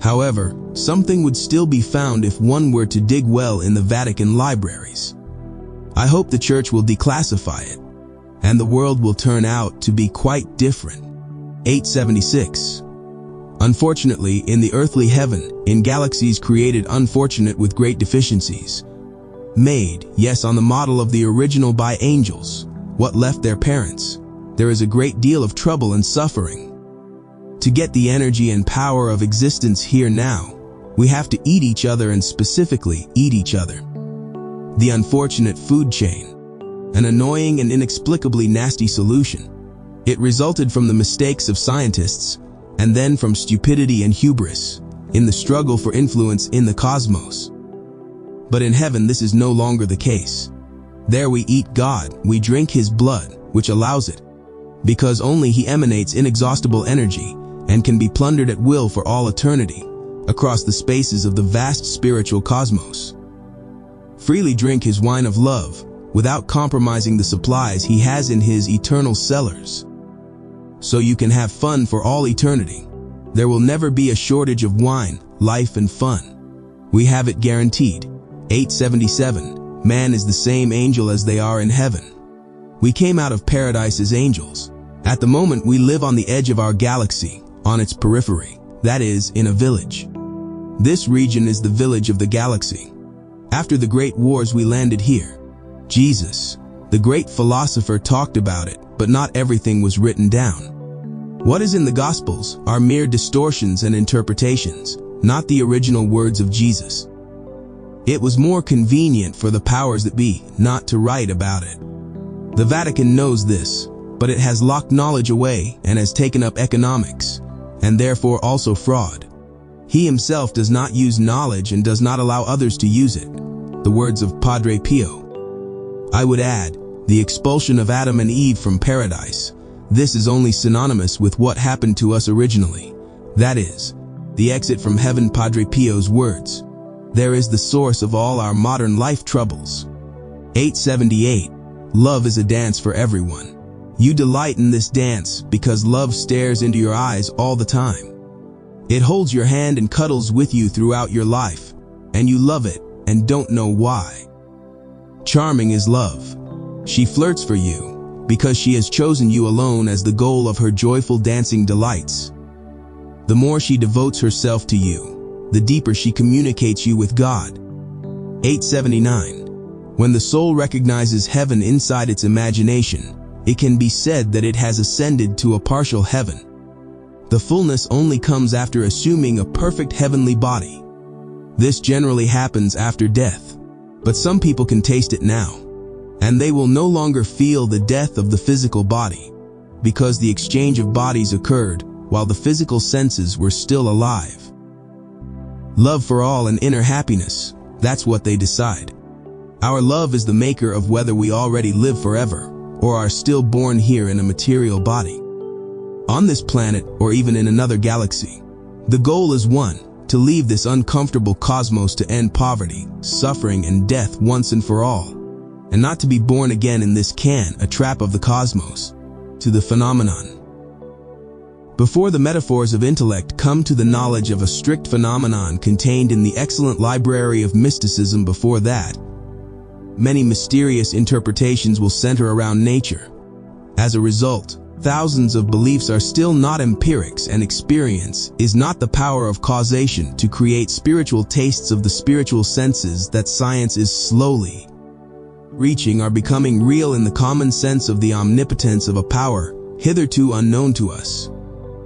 However, something would still be found if one were to dig well in the Vatican libraries. I hope the Church will declassify it, and the world will turn out to be quite different. 876. Unfortunately, in the earthly heaven, in galaxies created unfortunate with great deficiencies, made, yes, on the model of the original by angels, what left their parents, there is a great deal of trouble and suffering. To get the energy and power of existence here now, we have to eat each other, and specifically eat each other. The unfortunate food chain, an annoying and inexplicably nasty solution. It resulted from the mistakes of scientists, and then from stupidity and hubris, in the struggle for influence in the cosmos. But in heaven this is no longer the case. There we eat God, we drink His blood, which allows it, because only He emanates inexhaustible energy and can be plundered at will for all eternity, across the spaces of the vast spiritual cosmos. Freely drink His wine of love, without compromising the supplies He has in His eternal cellars. So you can have fun for all eternity. There will never be a shortage of wine, life and fun. We have it guaranteed. 877. Man is the same angel as they are in heaven. We came out of paradise as angels. At the moment we live on the edge of our galaxy, on its periphery, that is, in a village. This region is the village of the galaxy. After the great wars we landed here. Jesus, the great philosopher, talked about it, but not everything was written down. What is in the Gospels are mere distortions and interpretations, not the original words of Jesus. It was more convenient for the powers that be not to write about it. The Vatican knows this, but it has locked knowledge away and has taken up economics, and therefore also fraud. He himself does not use knowledge and does not allow others to use it. The words of Padre Pio. I would add, the expulsion of Adam and Eve from paradise. This is only synonymous with what happened to us originally. That is, the exit from heaven. Padre Pio's words. There is the source of all our modern life troubles. 878. Love is a dance for everyone. You delight in this dance because love stares into your eyes all the time. It holds your hand and cuddles with you throughout your life, and you love it and don't know why. Charming is love. She flirts for you because she has chosen you alone as the goal of her joyful dancing delights. The more she devotes herself to you, the deeper she communicates you with God. 879. When the soul recognizes heaven inside its imagination, it can be said that it has ascended to a partial heaven. The fullness only comes after assuming a perfect heavenly body. This generally happens after death, but some people can taste it now, and they will no longer feel the death of the physical body, because the exchange of bodies occurred while the physical senses were still alive. Love for all and inner happiness, that's what they decide. Our love is the maker of whether we already live forever or are still born here in a material body, on this planet or even in another galaxy. The goal is one, to leave this uncomfortable cosmos, to end poverty, suffering, and death once and for all, and not to be born again in this a trap of the cosmos, to the phenomenon. Before the metaphors of intellect come to the knowledge of a strict phenomenon contained in the excellent library of mysticism before that, many mysterious interpretations will center around nature. As a result, thousands of beliefs are still not empirics, and experience is not the power of causation to create spiritual tastes of the spiritual senses that science is slowly reaching are becoming real in the common sense of the omnipotence of a power hitherto unknown to us.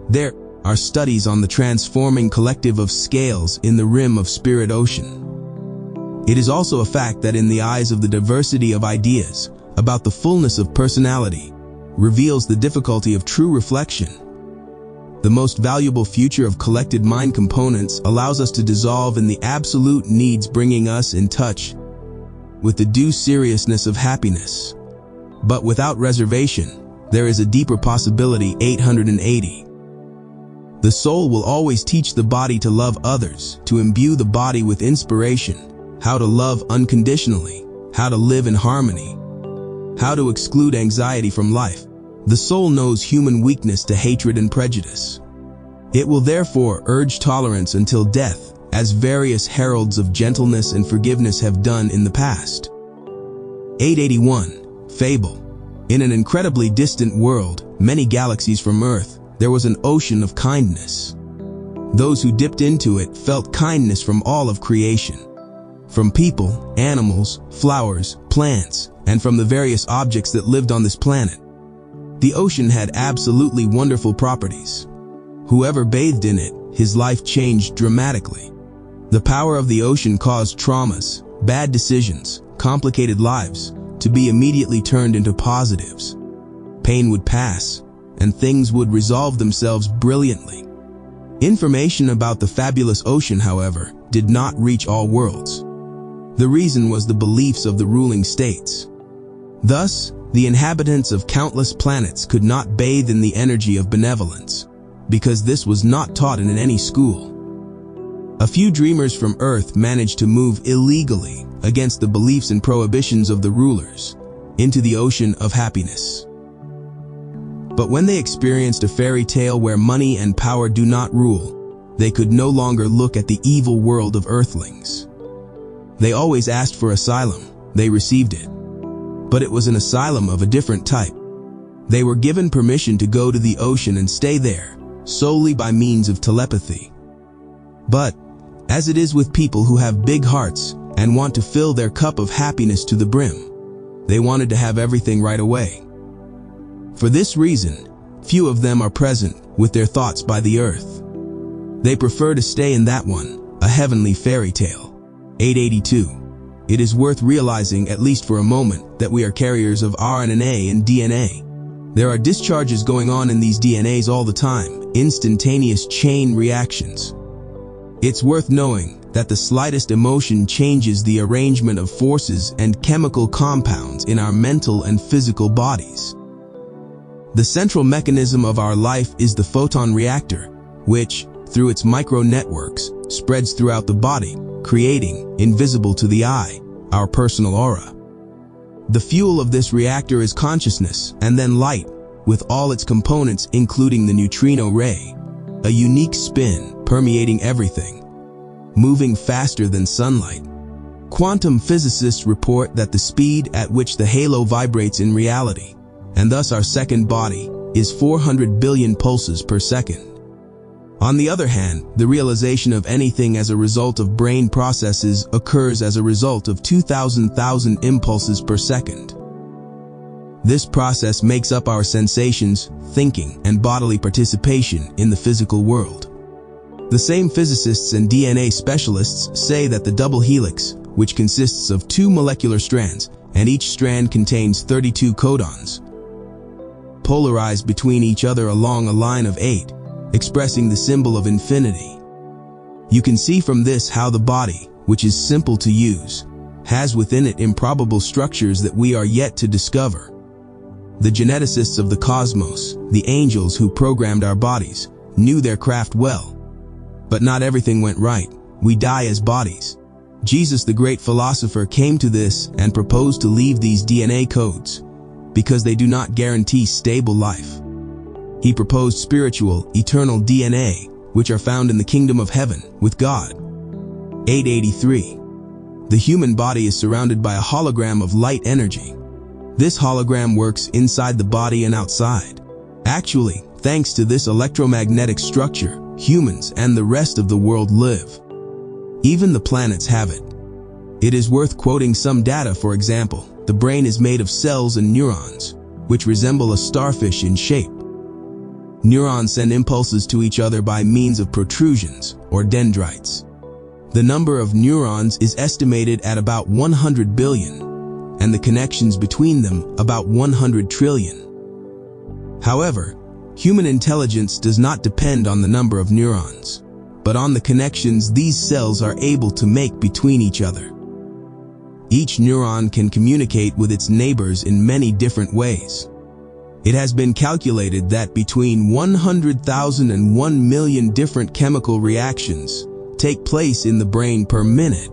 There are studies on the transforming collective of scales in the rim of spirit ocean. It is also a fact that in the eyes of the diversity of ideas about the fullness of personality reveals the difficulty of true reflection. The most valuable future of collected mind components allows us to dissolve in the absolute needs, bringing us in touch with the due seriousness of happiness. But without reservation, there is a deeper possibility. 880. The soul will always teach the body to love others, to imbue the body with inspiration, how to love unconditionally, how to live in harmony, how to exclude anxiety from life. The soul knows human weakness to hatred and prejudice. It will therefore urge tolerance until death, as various heralds of gentleness and forgiveness have done in the past. 881. Fable. In an incredibly distant world, many galaxies from Earth, there was an ocean of kindness. Those who dipped into it felt kindness from all of creation. From people, animals, flowers, plants, and from the various objects that lived on this planet. The ocean had absolutely wonderful properties. Whoever bathed in it, his life changed dramatically. The power of the ocean caused traumas, bad decisions, complicated lives, to be immediately turned into positives. Pain would pass, and things would resolve themselves brilliantly. Information about the fabulous ocean, however, did not reach all worlds. The reason was the beliefs of the ruling states. Thus, the inhabitants of countless planets could not bathe in the energy of benevolence, because this was not taught in any school. A few dreamers from Earth managed to move illegally against the beliefs and prohibitions of the rulers into the ocean of happiness. But when they experienced a fairy tale where money and power do not rule, they could no longer look at the evil world of Earthlings. They always asked for asylum. They received it. But it was an asylum of a different type. They were given permission to go to the ocean and stay there, solely by means of telepathy. But, as it is with people who have big hearts and want to fill their cup of happiness to the brim, they wanted to have everything right away. For this reason, few of them are present with their thoughts by the earth. They prefer to stay in that one, a heavenly fairy tale. 882. It is worth realizing, at least for a moment, that we are carriers of RNA and DNA. There are discharges going on in these DNAs all the time, instantaneous chain reactions. It's worth knowing that the slightest emotion changes the arrangement of forces and chemical compounds in our mental and physical bodies. The central mechanism of our life is the photon reactor, which, through its micro networks, spreads throughout the body, creating, invisible to the eye, our personal aura. The fuel of this reactor is consciousness, and then light, with all its components including the neutrino ray, a unique spin permeating everything, moving faster than sunlight. Quantum physicists report that the speed at which the halo vibrates in reality, and thus our second body, is 400 billion pulses per second. On the other hand, the realization of anything as a result of brain processes occurs as a result of 2,000 impulses per second. This process makes up our sensations, thinking, and bodily participation in the physical world. The same physicists and DNA specialists say that the double helix, which consists of 2 molecular strands, and each strand contains 32 codons, polarized between each other along a line of 8, expressing the symbol of infinity. You can see from this how the body, which is simple to use, has within it improbable structures that we are yet to discover. The geneticists of the cosmos, the angels who programmed our bodies, knew their craft well. But not everything went right. We die as bodies. Jesus, the great philosopher, came to this and proposed to leave these DNA codes because they do not guarantee stable life. He proposed spiritual, eternal DNA, which are found in the kingdom of heaven with God. 883. The human body is surrounded by a hologram of light energy. This hologram works inside the body and outside. Actually, thanks to this electromagnetic structure, humans and the rest of the world live. Even the planets have it. It is worth quoting some data. For example, the brain is made of cells and neurons, which resemble a starfish in shape. Neurons send impulses to each other by means of protrusions, or dendrites. The number of neurons is estimated at about 100 billion, and the connections between them about 100 trillion. However, human intelligence does not depend on the number of neurons, but on the connections these cells are able to make between each other. Each neuron can communicate with its neighbors in many different ways. It has been calculated that between 100,000 and 1 million different chemical reactions take place in the brain per minute.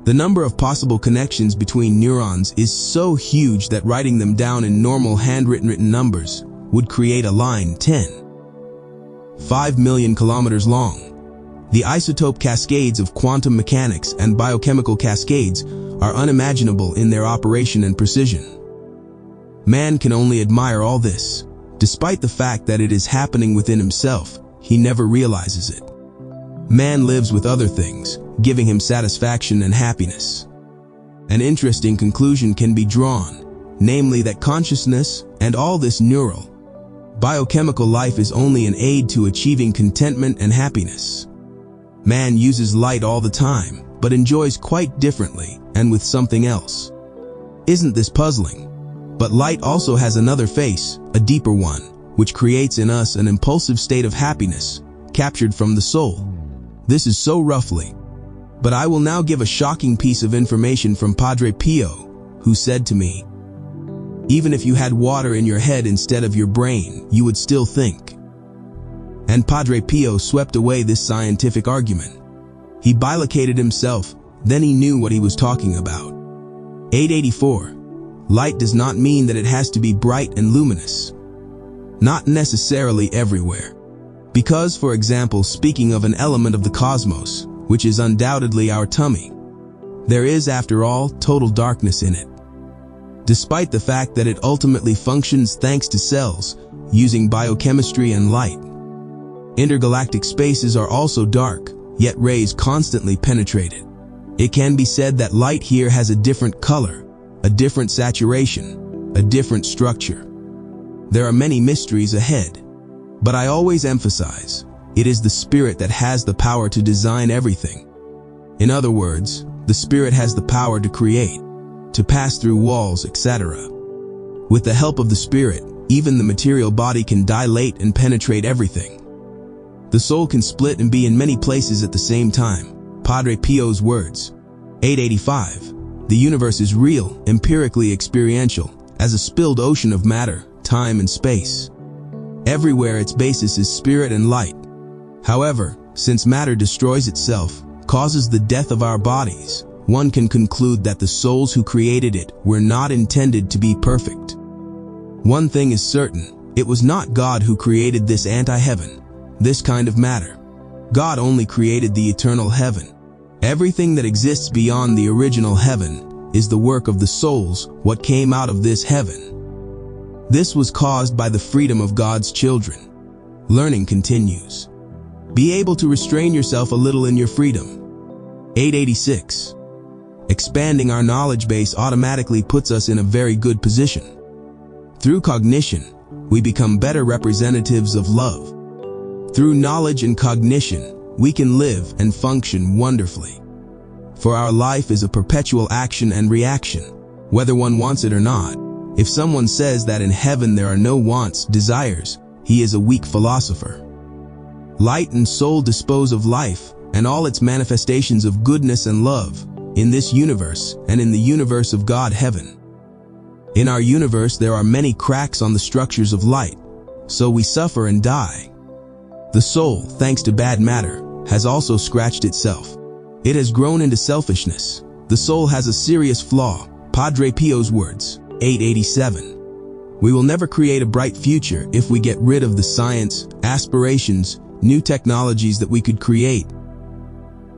The number of possible connections between neurons is so huge that writing them down in normal handwritten numbers would create a line 10. 5 million kilometers long. The isotope cascades of quantum mechanics and biochemical cascades are unimaginable in their operation and precision. Man can only admire all this. Despite the fact that it is happening within himself, he never realizes it. Man lives with other things, giving him satisfaction and happiness. An interesting conclusion can be drawn, namely that consciousness and all this neural, biochemical life is only an aid to achieving contentment and happiness. Man uses light all the time, but enjoys quite differently and with something else. Isn't this puzzling? But light also has another face, a deeper one, which creates in us an impulsive state of happiness, captured from the soul. This is so roughly. But I will now give a shocking piece of information from Padre Pio, who said to me, "Even if you had water in your head instead of your brain, you would still think." And Padre Pio swept away this scientific argument. He bilocated himself, then he knew what he was talking about. 884. Light does not mean that it has to be bright and luminous. Not necessarily everywhere. Because, for example, speaking of an element of the cosmos, which is undoubtedly our tummy, there is, after all, total darkness in it. Despite the fact that it ultimately functions thanks to cells, using biochemistry and light. Intergalactic spaces are also dark, yet rays constantly penetrate it. It can be said that light here has a different color, a different saturation, a different structure. There are many mysteries ahead, but I always emphasize, it is the spirit that has the power to design everything. In other words, the spirit has the power to create, to pass through walls, etc. With the help of the spirit, even the material body can dilate and penetrate everything. The soul can split and be in many places at the same time. Padre Pio's words. 885. The universe is real, empirically experiential, as a spilled ocean of matter, time and space. Everywhere its basis is spirit and light. However, since matter destroys itself, causes the death of our bodies, one can conclude that the souls who created it were not intended to be perfect. One thing is certain, it was not God who created this anti-heaven, this kind of matter. God only created the eternal heaven. Everything that exists beyond the original heaven is the work of the souls, what came out of this heaven. This was caused by the freedom of God's children. Learning continues. Be able to restrain yourself a little in your freedom. 886. Expanding our knowledge base automatically puts us in a very good position. Through cognition, we become better representatives of love. Through knowledge and cognition, we can live and function wonderfully. For our life is a perpetual action and reaction, whether one wants it or not. If someone says that in heaven there are no wants, desires, he is a weak philosopher. Light and soul dispose of life and all its manifestations of goodness and love in this universe and in the universe of God heaven. In our universe there are many cracks on the structures of light, so we suffer and die. The soul, thanks to bad matter, has also scratched itself. It has grown into selfishness. The soul has a serious flaw. Padre Pio's words. 887. We will never create a bright future if we get rid of the science, aspirations, new technologies that we could create,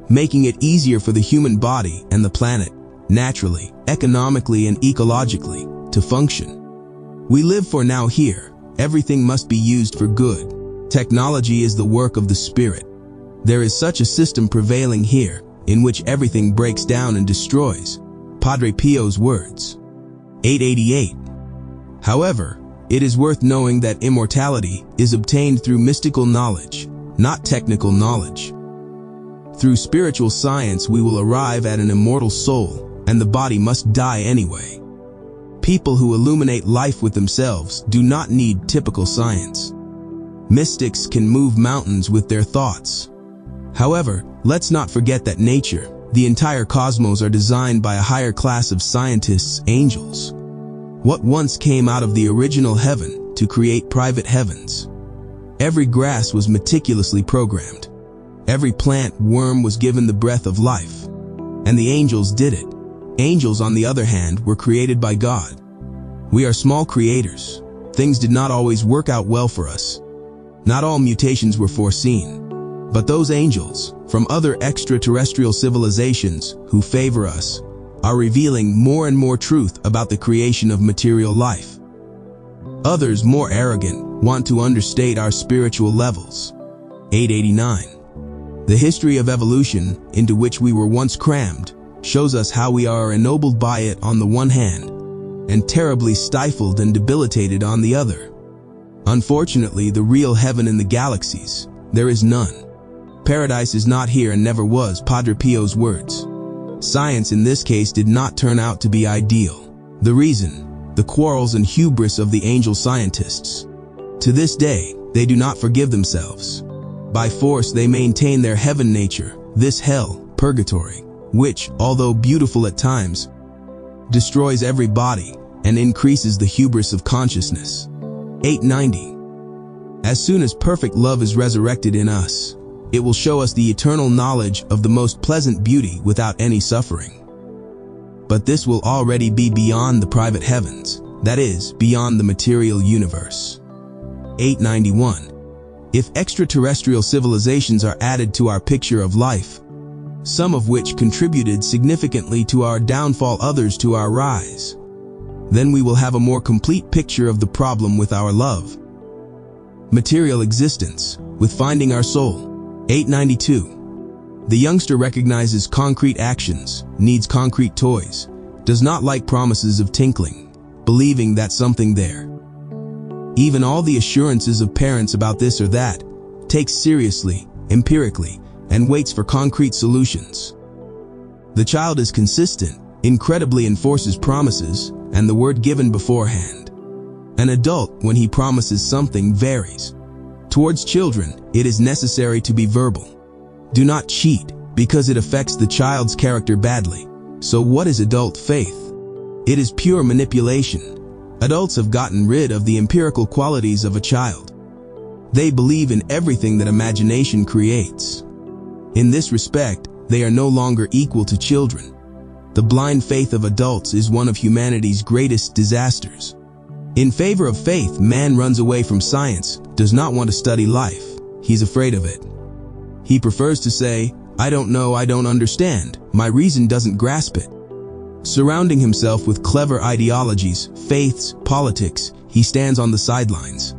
making it easier for the human body and the planet, naturally, economically and ecologically, to function. We live for now here. Everything must be used for good. Technology is the work of the spirit. There is such a system prevailing here, in which everything breaks down and destroys. Padre Pio's words. 888. However, it is worth knowing that immortality is obtained through mystical knowledge, not technical knowledge. Through spiritual science we will arrive at an immortal soul, and the body must die anyway. People who illuminate life with themselves do not need typical science. Mystics can move mountains with their thoughts. However, let's not forget that nature, the entire cosmos, are designed by a higher class of scientists, angels. What once came out of the original heaven to create private heavens. Every grass was meticulously programmed. Every plant, worm was given the breath of life. And the angels did it. Angels, on the other hand, were created by God. We are small creators. Things did not always work out well for us. Not all mutations were foreseen, but those angels from other extraterrestrial civilizations who favor us are revealing more and more truth about the creation of material life. Others, more arrogant, want to understate our spiritual levels. 889. The history of evolution, into which we were once crammed, shows us how we are ennobled by it on the one hand, and terribly stifled and debilitated on the other. Unfortunately, the real heaven in the galaxies, there is none. Paradise is not here and never was, Padre Pio's words. Science in this case did not turn out to be ideal. The reason? The quarrels and hubris of the angel scientists. To this day, they do not forgive themselves. By force they maintain their heaven nature, this hell, purgatory, which, although beautiful at times, destroys every body and increases the hubris of consciousness. 890. As soon as perfect love is resurrected in us, it will show us the eternal knowledge of the most pleasant beauty without any suffering. But this will already be beyond the private heavens, that is, beyond the material universe. 891. If extraterrestrial civilizations are added to our picture of life, some of which contributed significantly to our downfall, others to our rise, then we will have a more complete picture of the problem with our love. Material existence, with finding our soul. 892. The youngster recognizes concrete actions, needs concrete toys, does not like promises of tinkling, believing that something there. Even all the assurances of parents about this or that, takes seriously, empirically, and waits for concrete solutions. The child is consistent, incredibly enforces promises, and the word given beforehand. An adult, when he promises something, varies. Towards children, it is necessary to be verbal. Do not cheat, because it affects the child's character badly. So what is adult faith? It is pure manipulation. Adults have gotten rid of the empirical qualities of a child. They believe in everything that imagination creates. In this respect, they are no longer equal to children. The blind faith of adults is one of humanity's greatest disasters. In favor of faith, man runs away from science, does not want to study life. He's afraid of it. He prefers to say, I don't know, I don't understand, my reason doesn't grasp it. Surrounding himself with clever ideologies, faiths, politics, he stands on the sidelines.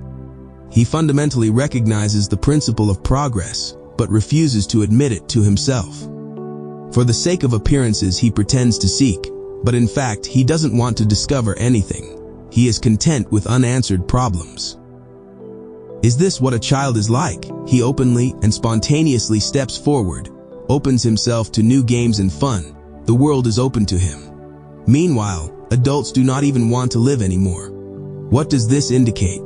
He fundamentally recognizes the principle of progress, but refuses to admit it to himself. For the sake of appearances, he pretends to seek, but in fact, he doesn't want to discover anything. He is content with unanswered problems. Is this what a child is like? He openly and spontaneously steps forward, opens himself to new games and fun. The world is open to him. Meanwhile, adults do not even want to live anymore. What does this indicate?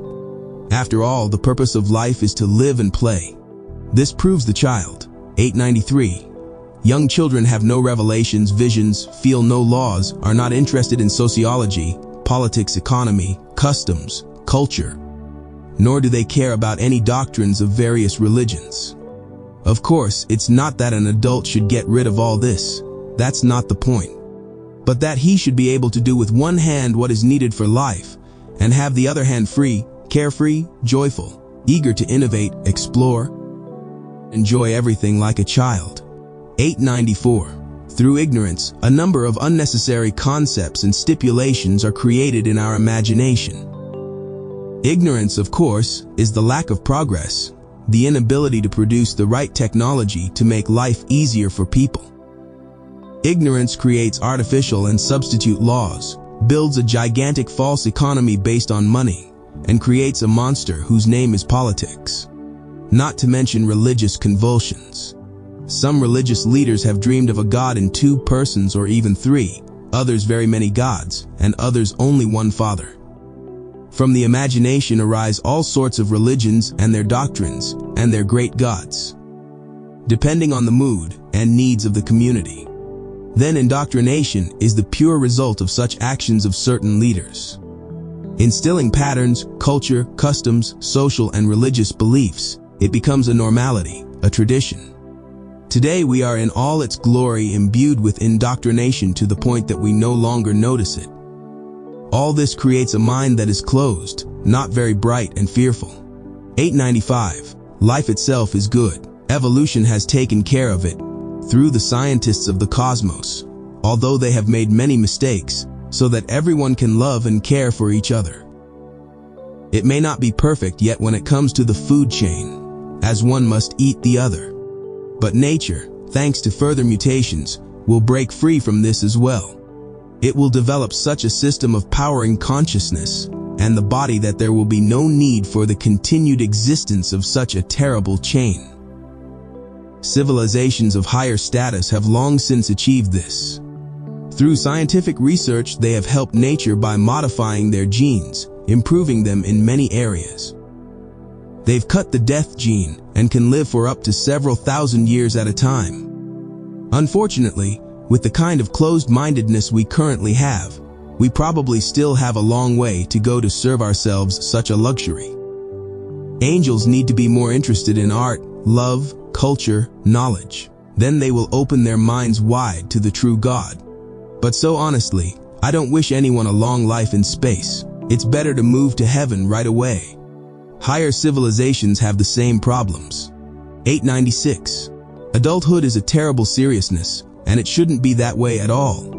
After all, the purpose of life is to live and play. This proves the child. 893. Young children have no revelations, visions, feel no laws, are not interested in sociology, politics, economy, customs, culture, nor do they care about any doctrines of various religions. Of course, it's not that an adult should get rid of all this. That's not the point. But that he should be able to do with one hand what is needed for life, and have the other hand free, carefree, joyful, eager to innovate, explore, enjoy everything like a child. 894. Through ignorance, a number of unnecessary concepts and stipulations are created in our imagination. Ignorance, of course, is the lack of progress, the inability to produce the right technology to make life easier for people. Ignorance creates artificial and substitute laws, builds a gigantic false economy based on money, and creates a monster whose name is politics. Not to mention religious convulsions. Some religious leaders have dreamed of a god in 2 persons or even 3, others very many gods, and others only one father. From the imagination arise all sorts of religions and their doctrines and their great gods, depending on the mood and needs of the community. Then indoctrination is the pure result of such actions of certain leaders. Instilling patterns, culture, customs, social and religious beliefs, it becomes a normality, a tradition. Today we are in all its glory imbued with indoctrination to the point that we no longer notice it. All this creates a mind that is closed, not very bright and fearful. 895. Life itself is good. Evolution has taken care of it through the scientists of the cosmos, although they have made many mistakes, so that everyone can love and care for each other. It may not be perfect yet when it comes to the food chain, as one must eat the other. But nature, thanks to further mutations, will break free from this as well. It will develop such a system of powering consciousness and the body that there will be no need for the continued existence of such a terrible chain. Civilizations of higher status have long since achieved this. Through scientific research, they have helped nature by modifying their genes, improving them in many areas. They've cut the death gene and can live for up to several thousand years at a time. Unfortunately, with the kind of closed-mindedness we currently have, we probably still have a long way to go to serve ourselves such a luxury. Angels need to be more interested in art, love, culture, knowledge. Then they will open their minds wide to the true God. But so honestly, I don't wish anyone a long life in space. It's better to move to heaven right away. Higher civilizations have the same problems. 896. Adulthood is a terrible seriousness, and it shouldn't be that way at all.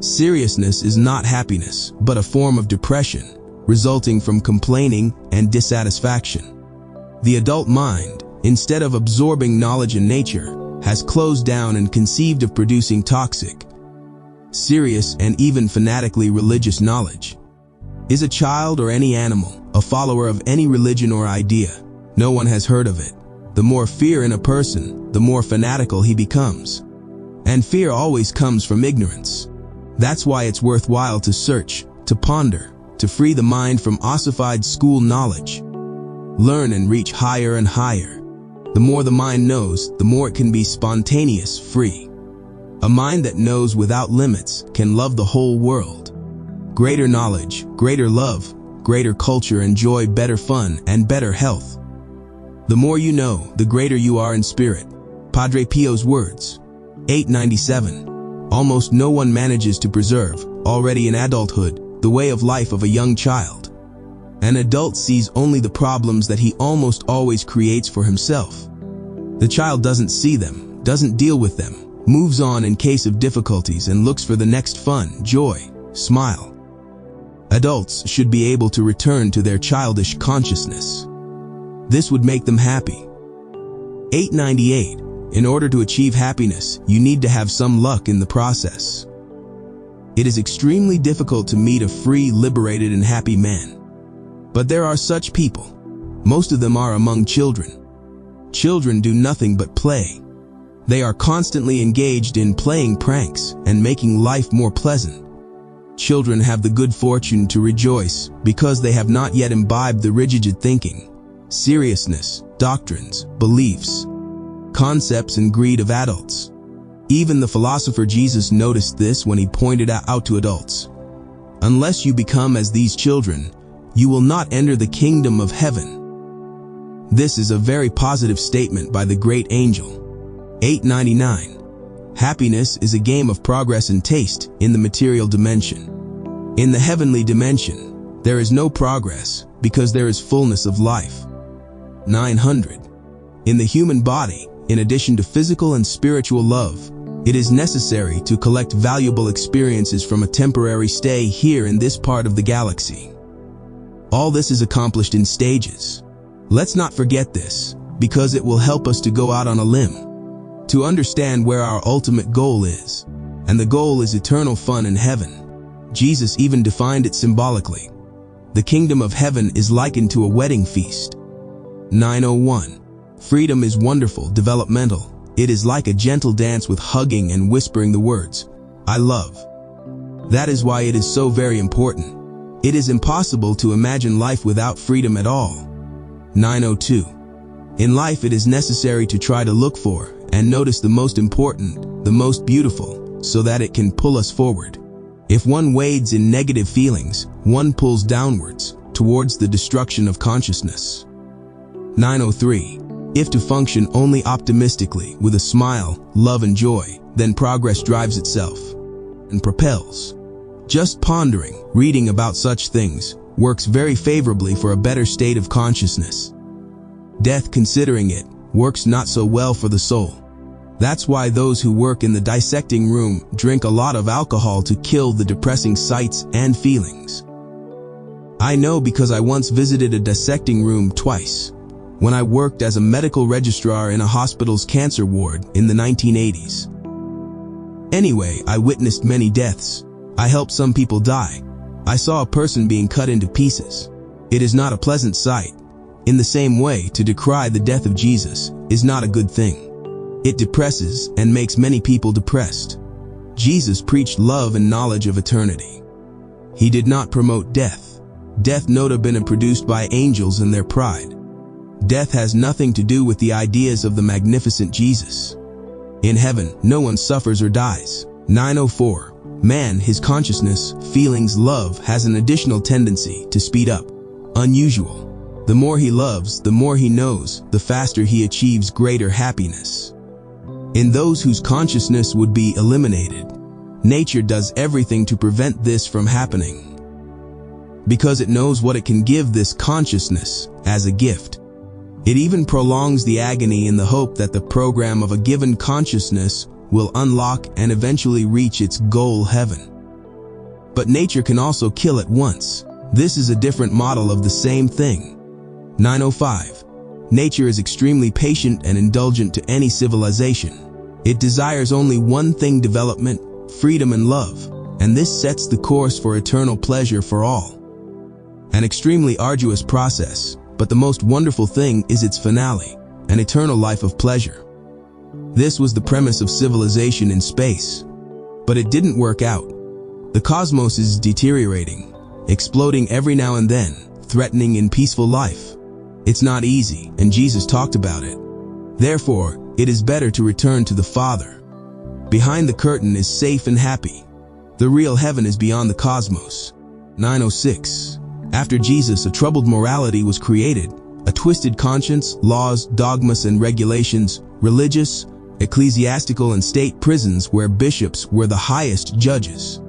Seriousness is not happiness, but a form of depression, resulting from complaining and dissatisfaction. The adult mind, instead of absorbing knowledge in nature, has closed down and conceived of producing toxic, serious, and even fanatically religious knowledge. Is a child or any animal a follower of any religion or idea? No one has heard of it. The more fear in a person, the more fanatical he becomes. And fear always comes from ignorance. That's why it's worthwhile to search, to ponder, to free the mind from ossified school knowledge. Learn and reach higher and higher. The more the mind knows, the more it can be spontaneous, free. A mind that knows without limits can love the whole world. Greater knowledge, greater love, greater culture, and joy, better fun, and better health. The more you know, the greater you are in spirit. Padre Pio's words. 897. Almost no one manages to preserve, already in adulthood, the way of life of a young child. An adult sees only the problems that he almost always creates for himself. The child doesn't see them, doesn't deal with them, moves on in case of difficulties, and looks for the next fun, joy, smile. Adults should be able to return to their childish consciousness. This would make them happy. 898. In order to achieve happiness, you need to have some luck in the process. It is extremely difficult to meet a free, liberated, and happy man. But there are such people. Most of them are among children. Children do nothing but play. They are constantly engaged in playing pranks and making life more pleasant. Children have the good fortune to rejoice because they have not yet imbibed the rigid thinking, seriousness, doctrines, beliefs, concepts, and greed of adults. Even the philosopher Jesus noticed this when he pointed out to adults, "Unless you become as these children, you will not enter the kingdom of heaven." This is a very positive statement by the great angel. 899. Happiness is a game of progress and taste in the material dimension. In the heavenly dimension, there is no progress because there is fullness of life. 900. In the human body, in addition to physical and spiritual love, it is necessary to collect valuable experiences from a temporary stay here in this part of the galaxy. All this is accomplished in stages. Let's not forget this, because it will help us to go out on a limb, to understand where our ultimate goal is. And the goal is eternal fun in heaven. Jesus even defined it symbolically. The kingdom of heaven is likened to a wedding feast. 901. Freedom is wonderful, developmental. It is like a gentle dance with hugging and whispering the words, "I love." That is why it is so very important. It is impossible to imagine life without freedom at all. 902. In life it is necessary to try to look for and notice the most important, the most beautiful, so that it can pull us forward. If one wades in negative feelings, one pulls downwards, towards the destruction of consciousness. 903. If to function only optimistically, with a smile, love and joy, then progress drives itself and propels. Just pondering, reading about such things, works very favorably for a better state of consciousness. Death, considering it, works not so well for the soul. That's why those who work in the dissecting room drink a lot of alcohol to kill the depressing sights and feelings. I know because I once visited a dissecting room twice, when I worked as a medical registrar in a hospital's cancer ward in the 1980s. Anyway, I witnessed many deaths. I helped some people die. I saw a person being cut into pieces. It is not a pleasant sight. In the same way, to decry the death of Jesus is not a good thing. It depresses and makes many people depressed. Jesus preached love and knowledge of eternity. He did not promote death. Death nota bene produced by angels in their pride. Death has nothing to do with the ideas of the magnificent Jesus. In heaven, no one suffers or dies. 904. Man, his consciousness, feelings, love has an additional tendency to speed up. Unusual. The more he loves, the more he knows, the faster he achieves greater happiness. In those whose consciousness would be eliminated, nature does everything to prevent this from happening, because it knows what it can give this consciousness as a gift. It even prolongs the agony in the hope that the program of a given consciousness will unlock and eventually reach its goal, heaven. But nature can also kill at once. This is a different model of the same thing. 905. Nature is extremely patient and indulgent to any civilization. It desires only one thing: development, freedom, and love, and this sets the course for eternal pleasure for all. An extremely arduous process, but the most wonderful thing is its finale, an eternal life of pleasure. This was the premise of civilization in space, but it didn't work out. The cosmos is deteriorating, exploding every now and then, threatening in peaceful life. It's not easy, and Jesus talked about it. Therefore, it is better to return to the Father. Behind the curtain is safe and happy. The real heaven is beyond the cosmos. 906. After Jesus, a troubled morality was created, a twisted conscience, laws, dogmas, and regulations, religious, ecclesiastical, and state prisons where bishops were the highest judges.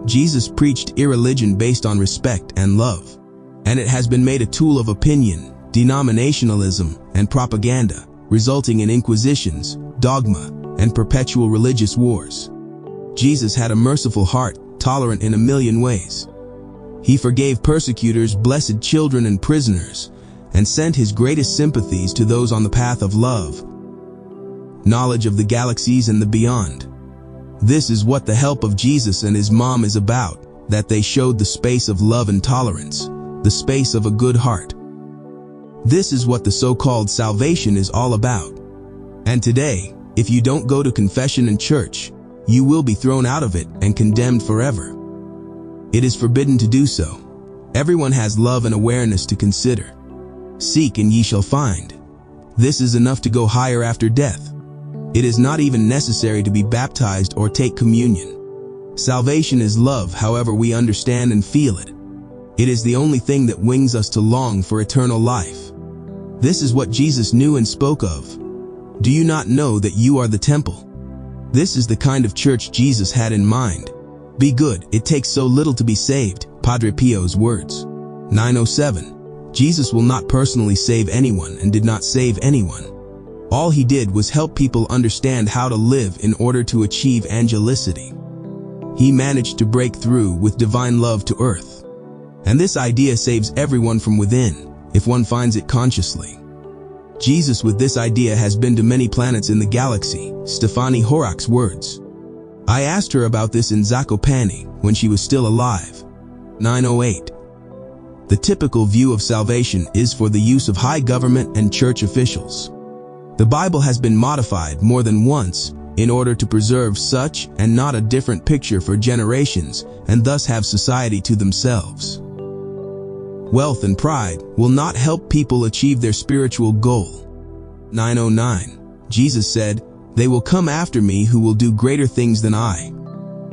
Jesus preached irreligion based on respect and love, and it has been made a tool of opinion, denominationalism, and propaganda, resulting in inquisitions, dogma, and perpetual religious wars. Jesus had a merciful heart, tolerant in a million ways. He forgave persecutors, blessed children and prisoners, and sent his greatest sympathies to those on the path of love, knowledge of the galaxies and the beyond. This is what the help of Jesus and his mom is about, that they showed the space of love and tolerance, the space of a good heart. This is what the so-called salvation is all about. And today, if you don't go to confession and church, you will be thrown out of it and condemned forever. It is forbidden to do so. Everyone has love and awareness to consider. Seek and ye shall find. This is enough to go higher after death. It is not even necessary to be baptized or take communion. Salvation is love, however we understand and feel it. It is the only thing that wings us to long for eternal life. This is what Jesus knew and spoke of. Do you not know that you are the temple? This is the kind of church Jesus had in mind. Be good, it takes so little to be saved, Padre Pio's words. 907. Jesus will not personally save anyone and did not save anyone. All he did was help people understand how to live in order to achieve angelicity. He managed to break through with divine love to earth. And this idea saves everyone from within, if one finds it consciously. Jesus with this idea has been to many planets in the galaxy, Stefani Horrocks' words. I asked her about this in Zakopane when she was still alive. 908. The typical view of salvation is for the use of high government and church officials. The Bible has been modified more than once in order to preserve such and not a different picture for generations and thus have society to themselves. Wealth and pride will not help people achieve their spiritual goal. 909. Jesus said, "They will come after me who will do greater things than I."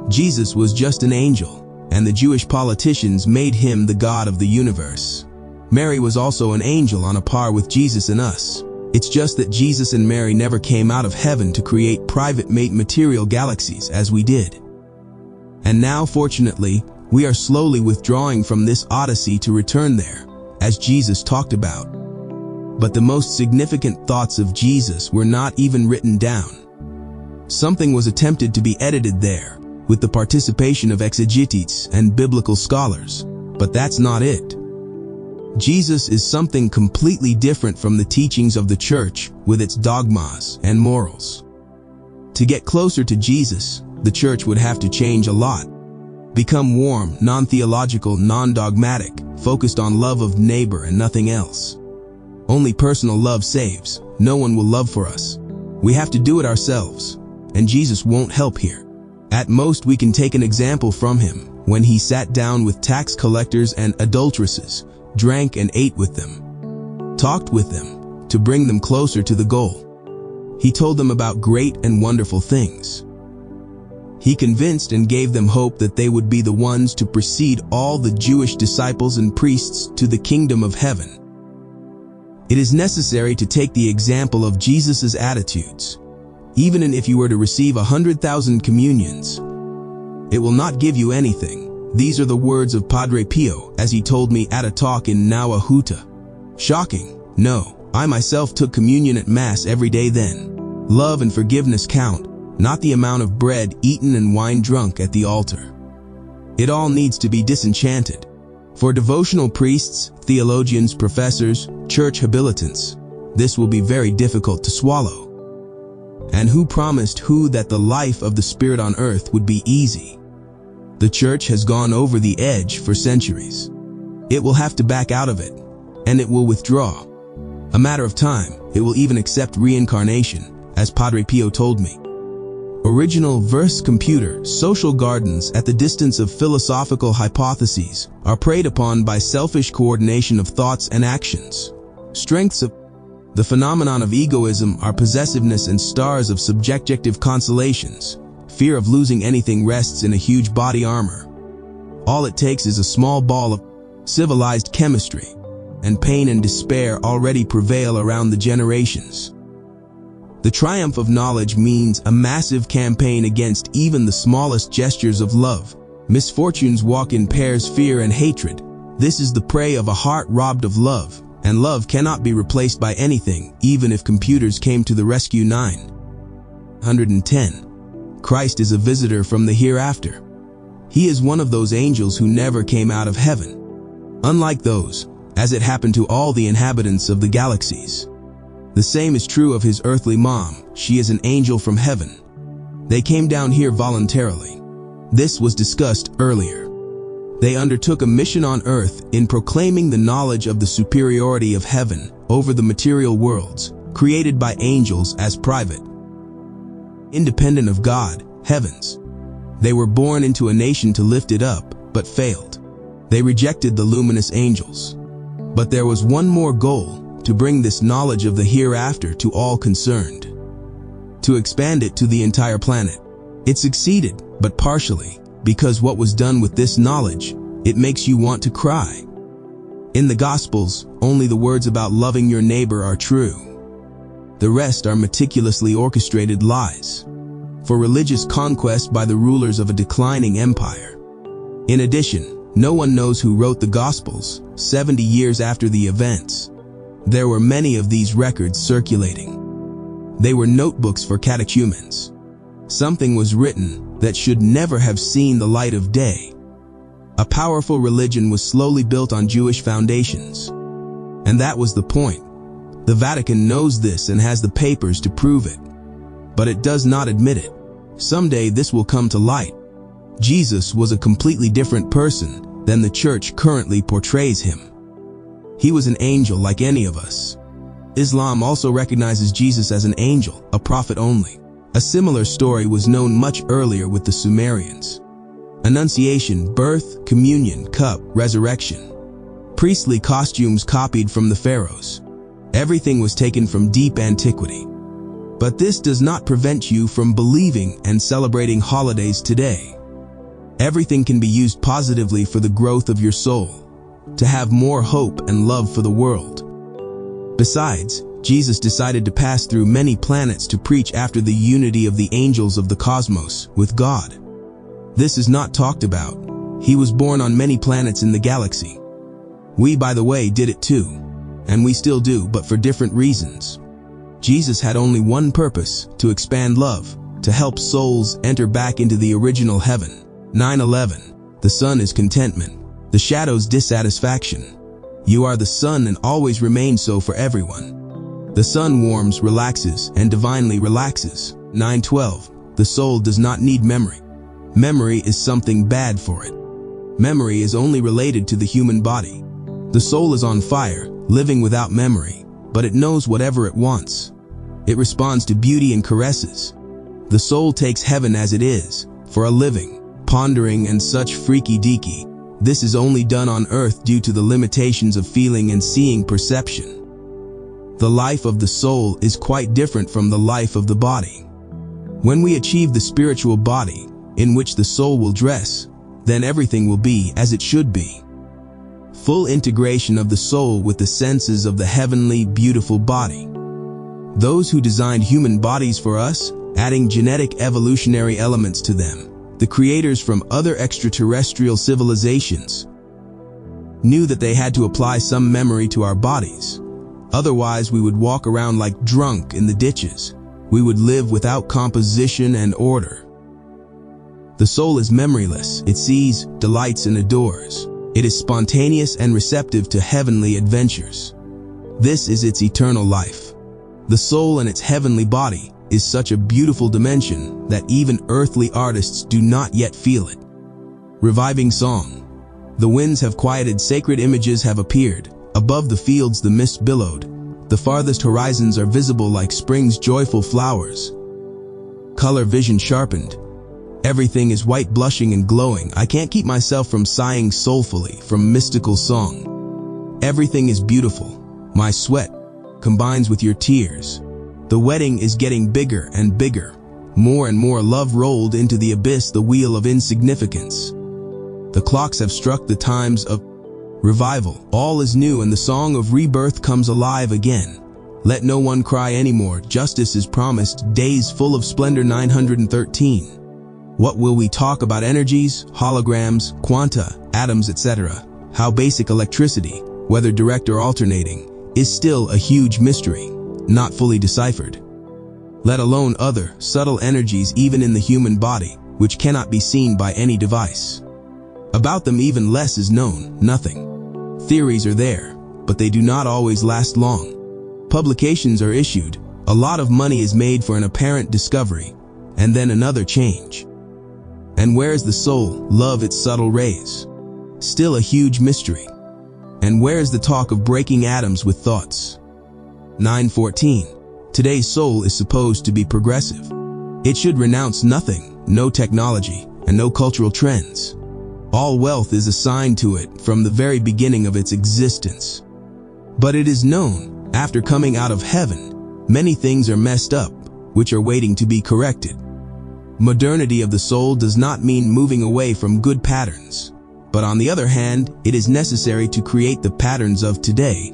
Jesus was just an angel, and the Jewish politicians made him the God of the universe. Mary was also an angel on a par with Jesus and us. It's just that Jesus and Mary never came out of heaven to create private material galaxies as we did. And now, fortunately, we are slowly withdrawing from this odyssey to return there, as Jesus talked about. But the most significant thoughts of Jesus were not even written down. Something was attempted to be edited there, with the participation of exegetes and biblical scholars, but that's not it. Jesus is something completely different from the teachings of the church with its dogmas and morals. To get closer to Jesus, the church would have to change a lot. Become warm, non-theological, non-dogmatic, focused on love of neighbor and nothing else. Only personal love saves. No one will love for us. We have to do it ourselves, and Jesus won't help here. At most, we can take an example from him when he sat down with tax collectors and adulteresses, drank and ate with them, talked with them to bring them closer to the goal. He told them about great and wonderful things. He convinced and gave them hope that they would be the ones to precede all the Jewish disciples and priests to the kingdom of heaven. It is necessary to take the example of Jesus' attitudes. Even if you were to receive 100,000 communions, it will not give you anything. These are the words of Padre Pio as he told me at a talk in Nauahuta. Shocking? No, I myself took communion at Mass every day then. Love and forgiveness count, not the amount of bread eaten and wine drunk at the altar. It all needs to be disenchanted. For devotional priests, theologians, professors, church habilitants, this will be very difficult to swallow. And who promised who that the life of the Spirit on earth would be easy? The church has gone over the edge for centuries. It will have to back out of it, and it will withdraw. A matter of time, it will even accept reincarnation, as Padre Pio told me. Original verse computer, social gardens at the distance of philosophical hypotheses are preyed upon by selfish coordination of thoughts and actions. Strengths of the phenomenon of egoism are possessiveness and stars of subjective consolations. Fear of losing anything rests in a huge body armor. All it takes is a small ball of civilized chemistry, and pain and despair already prevail around the generations. The triumph of knowledge means a massive campaign against even the smallest gestures of love. Misfortunes walk in pairs, fear and hatred. This is the prey of a heart robbed of love, and love cannot be replaced by anything, even if computers came to the rescue. 910. Christ is a visitor from the hereafter. He is one of those angels who never came out of heaven. Unlike those, as it happened to all the inhabitants of the galaxies. The same is true of his earthly mom. She is an angel from heaven. They came down here voluntarily. This was discussed earlier. They undertook a mission on earth in proclaiming the knowledge of the superiority of heaven over the material worlds, created by angels as private, independent of God, heavens. They were born into a nation to lift it up, but failed. They rejected the luminous angels. But there was one more goal, to bring this knowledge of the hereafter to all concerned. To expand it to the entire planet. It succeeded, but partially, because what was done with this knowledge, it makes you want to cry. In the Gospels, only the words about loving your neighbor are true. The rest are meticulously orchestrated lies for religious conquest by the rulers of a declining empire. In addition, no one knows who wrote the Gospels 70 years after the events. There were many of these records circulating. They were notebooks for catechumens. Something was written that should never have seen the light of day. A powerful religion was slowly built on Jewish foundations. And that was the point. The Vatican knows this and has the papers to prove it. But it does not admit it. Someday this will come to light. Jesus was a completely different person than the church currently portrays him. He was an angel like any of us. Islam also recognizes Jesus as an angel, a prophet only. A similar story was known much earlier with the Sumerians. Annunciation, birth, communion, cup, resurrection. Priestly costumes copied from the pharaohs. Everything was taken from deep antiquity. But this does not prevent you from believing and celebrating holidays today. Everything can be used positively for the growth of your soul, to have more hope and love for the world. Besides, Jesus decided to pass through many planets to preach after the unity of the angels of the cosmos with God. This is not talked about. He was born on many planets in the galaxy. We, by the way, did it too. and we still do, but for different reasons. Jesus had only one purpose: to expand love, to help souls enter back into the original heaven. 9:11. The sun is contentment, the shadows dissatisfaction. You are the sun and always remain so for everyone. The sun warms, relaxes, and divinely relaxes. 9:12. The soul does not need memory. Memory is something bad for it. Memory is only related to the human body. The soul is on fire, living without memory, but it knows whatever it wants. It responds to beauty and caresses. The soul takes heaven as it is, for a living, pondering and such freaky deaky. This is only done on earth due to the limitations of feeling and seeing perception. The life of the soul is quite different from the life of the body. When we achieve the spiritual body, in which the soul will dress, then everything will be as it should be. Full integration of the soul with the senses of the heavenly, beautiful body. Those who designed human bodies for us, adding genetic evolutionary elements to them, the creators from other extraterrestrial civilizations, knew that they had to apply some memory to our bodies. Otherwise, we would walk around like drunk in the ditches. We would live without composition and order. The soul is memoryless. It sees, delights, and adores. It is spontaneous and receptive to heavenly adventures. This is its eternal life. The soul and its heavenly body is such a beautiful dimension that even earthly artists do not yet feel it. Reviving song. The winds have quieted, sacred images have appeared. Above the fields the mist billowed. The farthest horizons are visible like spring's joyful flowers. Color vision sharpened. Everything is white, blushing and glowing. I can't keep myself from sighing soulfully from mystical song. Everything is beautiful. My sweat combines with your tears. The wedding is getting bigger and bigger. More and more love rolled into the abyss, the wheel of insignificance. The clocks have struck the times of revival. All is new and the song of rebirth comes alive again. Let no one cry anymore. Justice is promised. Days full of splendor. 913. What will we talk about? Energies, holograms, quanta, atoms, etc. How basic electricity, whether direct or alternating, is still a huge mystery, not fully deciphered. Let alone other, subtle energies even in the human body, which cannot be seen by any device. About them even less is known, nothing. Theories are there, but they do not always last long. Publications are issued, a lot of money is made for an apparent discovery, and then another change. And where is the soul, love, its subtle rays? Still a huge mystery. And where is the talk of breaking atoms with thoughts? 914. Today's soul is supposed to be progressive. It should renounce nothing, no technology, and no cultural trends. All wealth is assigned to it from the very beginning of its existence. But it is known, after coming out of heaven, many things are messed up, which are waiting to be corrected. Modernity of the soul does not mean moving away from good patterns, but on the other hand, it is necessary to create the patterns of today,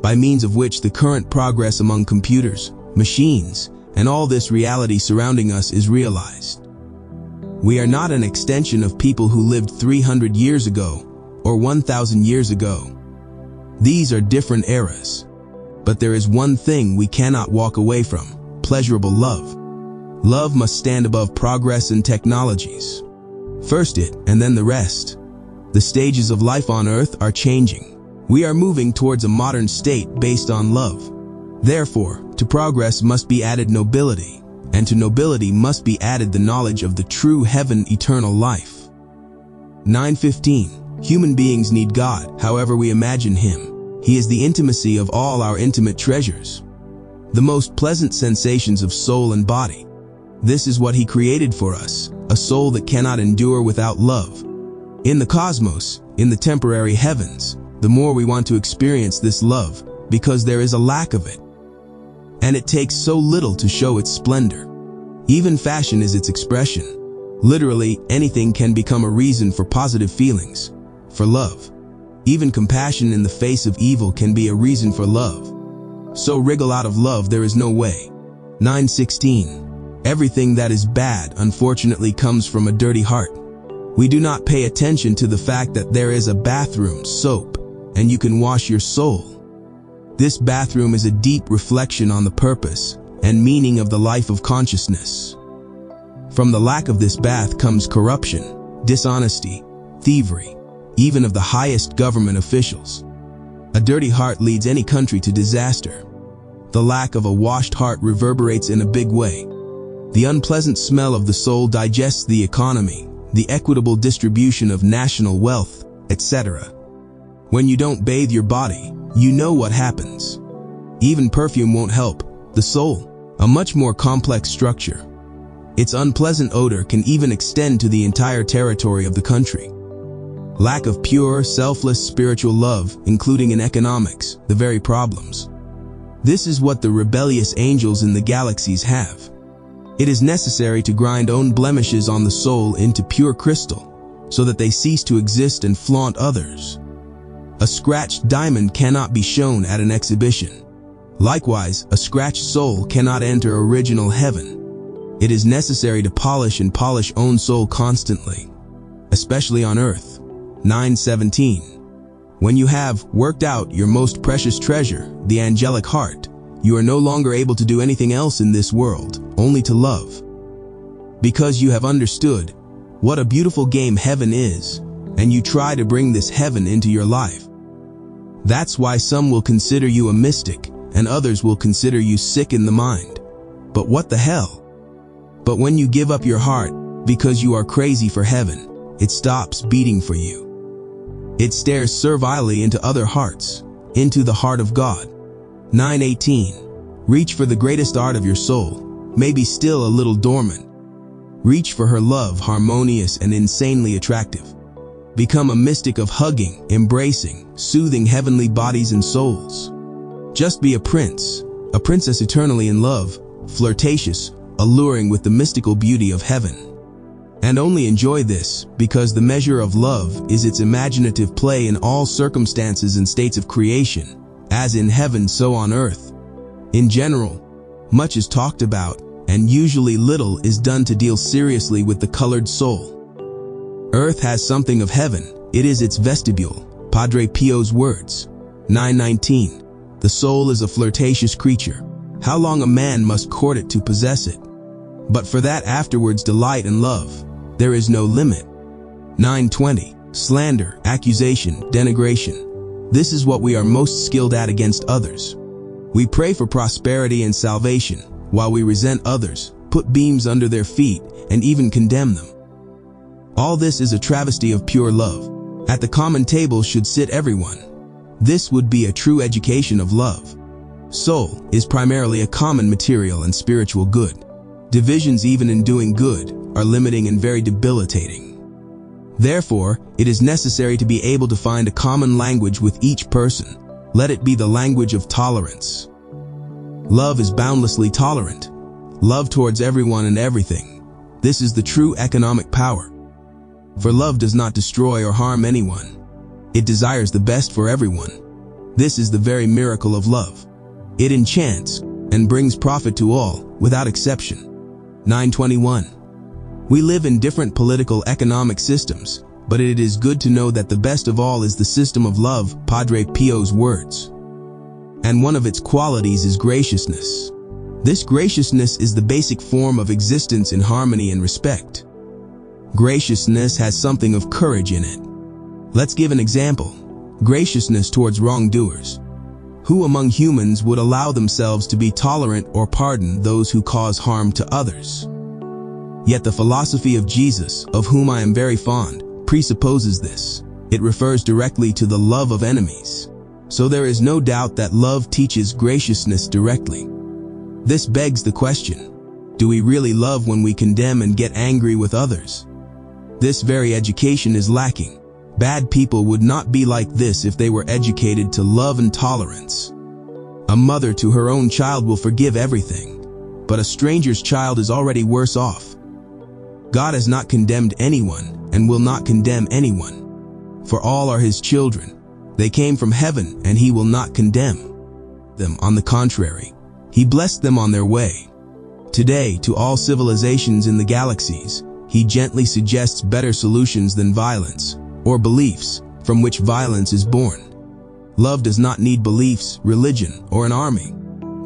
by means of which the current progress among computers, machines, and all this reality surrounding us is realized. We are not an extension of people who lived 300 years ago or 1,000 years ago. These are different eras. But there is one thing we cannot walk away from: pleasurable love. Love must stand above progress and technologies. First it, and then the rest. The stages of life on earth are changing. We are moving towards a modern state based on love. Therefore, to progress must be added nobility, and to nobility must be added the knowledge of the true heaven, eternal life. 915. Human beings need God, however we imagine Him. He is the intimacy of all our intimate treasures, the most pleasant sensations of soul and body. This is what He created for us, a soul that cannot endure without love. In the cosmos, in the temporary heavens, the more we want to experience this love, because there is a lack of it. And it takes so little to show its splendor. Even fashion is its expression. Literally, anything can become a reason for positive feelings, for love. Even compassion in the face of evil can be a reason for love. So wriggle out of love there is no way. 916. Everything that is bad, unfortunately, comes from a dirty heart. We do not pay attention to the fact that there is a bathroom soap, and you can wash your soul. This bathroom is a deep reflection on the purpose and meaning of the life of consciousness. From the lack of this bath comes corruption, dishonesty, thievery, even of the highest government officials. A dirty heart leads any country to disaster. The lack of a washed heart reverberates in a big way. The unpleasant smell of the soul digests the economy, the equitable distribution of national wealth, etc. When you don't bathe your body, you know what happens. Even perfume won't help. The soul, a much more complex structure. Its unpleasant odor can even extend to the entire territory of the country. Lack of pure, selfless spiritual love, including in economics, the very problems. This is what the rebellious angels in the galaxies have. It is necessary to grind own blemishes on the soul into pure crystal, so that they cease to exist and flaunt others. A scratched diamond cannot be shown at an exhibition. Likewise, a scratched soul cannot enter original heaven. It is necessary to polish and polish own soul constantly, especially on earth. 9:17. When you have worked out your most precious treasure, the angelic heart, you are no longer able to do anything else in this world, only to love. Because you have understood what a beautiful game heaven is, and you try to bring this heaven into your life. That's why some will consider you a mystic, and others will consider you sick in the mind. But what the hell? But when you give up your heart, because you are crazy for heaven, it stops beating for you. It stares servilely into other hearts, into the heart of God. 9:18. Reach for the greatest art of your soul, maybe still a little dormant. Reach for her love, harmonious and insanely attractive. Become a mystic of hugging, embracing, soothing heavenly bodies and souls. Just be a princess eternally in love, flirtatious, alluring with the mystical beauty of heaven. And only enjoy this, because the measure of love is its imaginative play in all circumstances and states of creation, as in heaven so on earth. In general, much is talked about, and usually little is done to deal seriously with the colored soul. Earth has something of heaven, it is its vestibule, Padre Pio's words. 9:19. The soul is a flirtatious creature. How long a man must court it to possess it? But for that afterwards delight and love, there is no limit. 9:20. Slander, accusation, denigration. This is what we are most skilled at against others. We pray for prosperity and salvation, while we resent others, put beams under their feet, and even condemn them. All this is a travesty of pure love. At the common table should sit everyone. This would be a true education of love. Soul is primarily a common material and spiritual good. Divisions even in doing good are limiting and very debilitating. Therefore, it is necessary to be able to find a common language with each person. Let it be the language of tolerance. Love is boundlessly tolerant. Love towards everyone and everything. This is the true economic power. For love does not destroy or harm anyone. It desires the best for everyone. This is the very miracle of love. It enchants and brings profit to all, without exception. 9:21. We live in different political economic systems, but it is good to know that the best of all is the system of love, Padre Pio's words. And one of its qualities is graciousness. This graciousness is the basic form of existence in harmony and respect. Graciousness has something of courage in it. Let's give an example. Graciousness towards wrongdoers. Who among humans would allow themselves to be tolerant or pardon those who cause harm to others? Yet the philosophy of Jesus, of whom I am very fond, presupposes this. It refers directly to the love of enemies. So there is no doubt that love teaches graciousness directly. This begs the question, do we really love when we condemn and get angry with others? This very education is lacking. Bad people would not be like this if they were educated to love and tolerance. A mother to her own child will forgive everything, but a stranger's child is already worse off. God has not condemned anyone and will not condemn anyone. For all are his children. They came from heaven and he will not condemn them. On the contrary, he blessed them on their way. Today, to all civilizations in the galaxies, he gently suggests better solutions than violence, or beliefs from which violence is born. Love does not need beliefs, religion, or an army.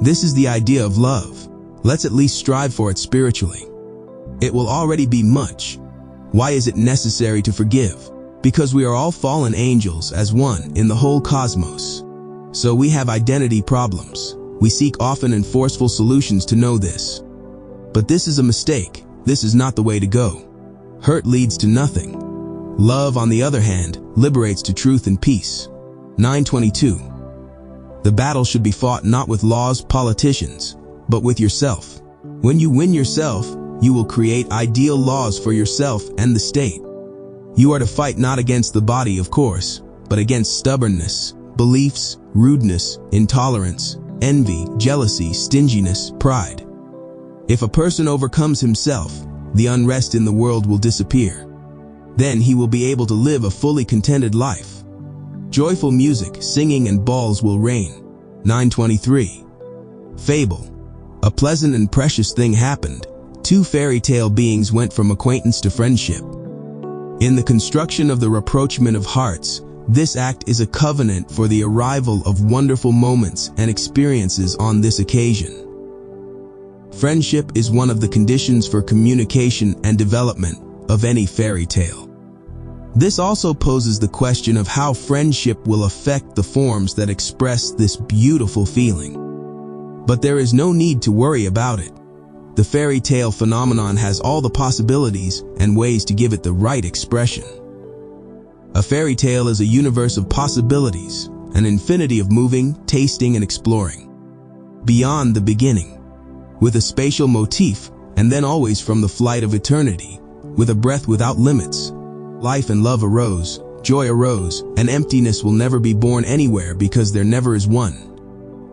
This is the idea of love. Let's at least strive for it spiritually. It will already be much. Why is it necessary to forgive? Because we are all fallen angels as one in the whole cosmos. So we have identity problems. We seek often and forceful solutions to know this. But this is a mistake. This is not the way to go. Hurt leads to nothing. Love, on the other hand, liberates to truth and peace. 922. The battle should be fought not with laws, politicians, but with yourself. When you win yourself, you will create ideal laws for yourself and the state. You are to fight not against the body, of course, but against stubbornness, beliefs, rudeness, intolerance, envy, jealousy, stinginess, pride. If a person overcomes himself, the unrest in the world will disappear. Then he will be able to live a fully contented life. Joyful music, singing, and balls will reign. 923. Fable. A pleasant and precious thing happened. Two fairy tale beings went from acquaintance to friendship. In the construction of the rapprochement of hearts, this act is a covenant for the arrival of wonderful moments and experiences on this occasion. Friendship is one of the conditions for communication and development of any fairy tale. This also poses the question of how friendship will affect the forms that express this beautiful feeling. But there is no need to worry about it. The fairy tale phenomenon has all the possibilities and ways to give it the right expression. A fairy tale is a universe of possibilities, an infinity of moving, tasting, and exploring. Beyond the beginning, with a spatial motif, and then always from the flight of eternity, with a breath without limits. Life and love arose, joy arose, and emptiness will never be born anywhere because there never is one.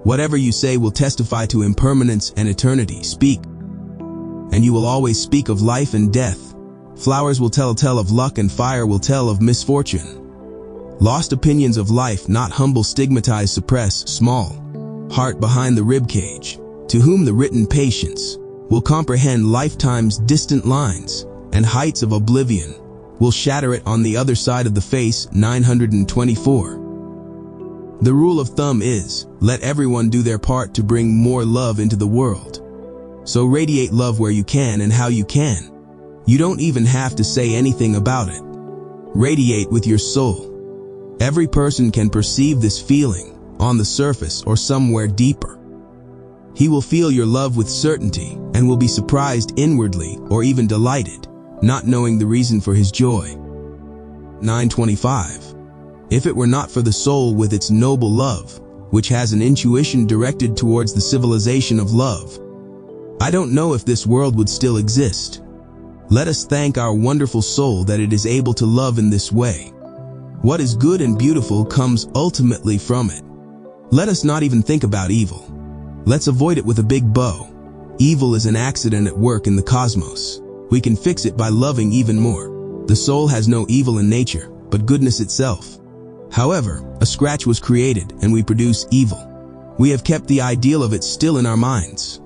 Whatever you say will testify to impermanence and eternity. Speak, and you will always speak of life and death. Flowers will tell a tale of luck and fire will tell of misfortune. Lost opinions of life, not humble, stigmatize, suppress, small. Heart behind the ribcage, to whom the written patience will comprehend lifetime's distant lines, and heights of oblivion will shatter it on the other side of the face. 924. The rule of thumb is, let everyone do their part to bring more love into the world. So radiate love where you can and how you can. You don't even have to say anything about it. Radiate with your soul. Every person can perceive this feeling, on the surface or somewhere deeper. He will feel your love with certainty and will be surprised inwardly or even delighted, not knowing the reason for his joy. 925. If it were not for the soul with its noble love, which has an intuition directed towards the civilization of love, I don't know if this world would still exist. Let us thank our wonderful soul that it is able to love in this way. What is good and beautiful comes ultimately from it. Let us not even think about evil. Let's avoid it with a big bow. Evil is an accident at work in the cosmos. We can fix it by loving even more. The soul has no evil in nature, but goodness itself. However, a scratch was created and we produce evil. We have kept the ideal of it still in our minds.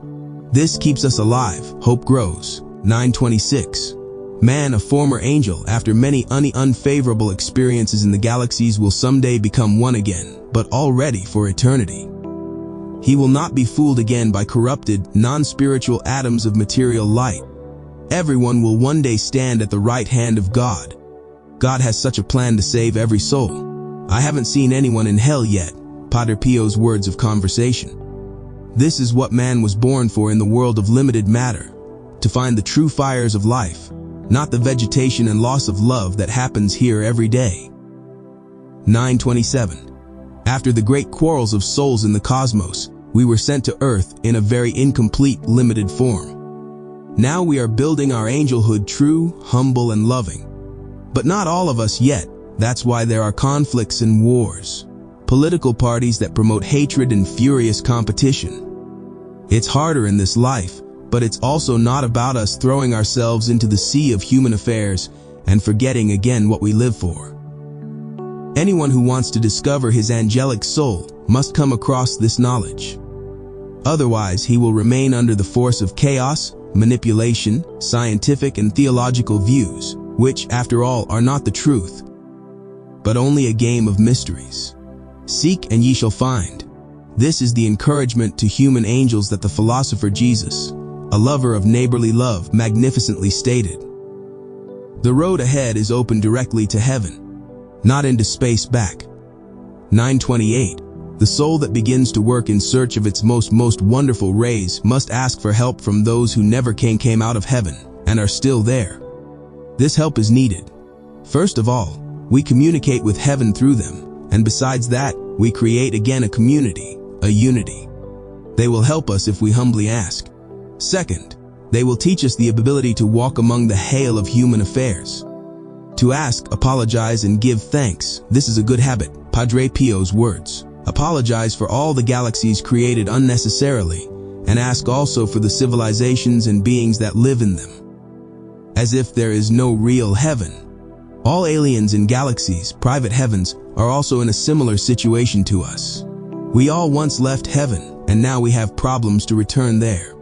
This keeps us alive, hope grows. 926. Man, a former angel, after many unfavorable experiences in the galaxies, will someday become one again, but already for eternity. He will not be fooled again by corrupted, non-spiritual atoms of material light. Everyone will one day stand at the right hand of God. God has such a plan to save every soul. I haven't seen anyone in hell yet. Padre Pio's words of conversation. This is what man was born for in the world of limited matter, to find the true fires of life, not the vegetation and loss of love that happens here every day. 927. After the great quarrels of souls in the cosmos, we were sent to earth in a very incomplete, limited form. Now we are building our angelhood true, humble, and loving. But not all of us yet. That's why there are conflicts and wars. Political parties that promote hatred and furious competition. It's harder in this life, but it's also not about us throwing ourselves into the sea of human affairs and forgetting again what we live for. Anyone who wants to discover his angelic soul must come across this knowledge. Otherwise, he will remain under the force of chaos, manipulation, scientific and theological views, which, after all, are not the truth, but only a game of mysteries. Seek and ye shall find. This is the encouragement to human angels that the philosopher Jesus, a lover of neighborly love, magnificently stated. The road ahead is open directly to heaven, not into space back. 928. The soul that begins to work in search of its most wonderful rays must ask for help from those who never came out of heaven and are still there. This help is needed. First of all, we communicate with heaven through them, and besides that, we create again a community, a unity. They will help us if we humbly ask. Second, they will teach us the ability to walk among the hail of human affairs. To ask, apologize, and give thanks. This is a good habit. Padre Pio's words. Apologize for all the galaxies created unnecessarily, and ask also for the civilizations and beings that live in them. As if there is no real heaven. All aliens in galaxies, private heavens, are also in a similar situation to us. We all once left heaven, and now we have problems to return there.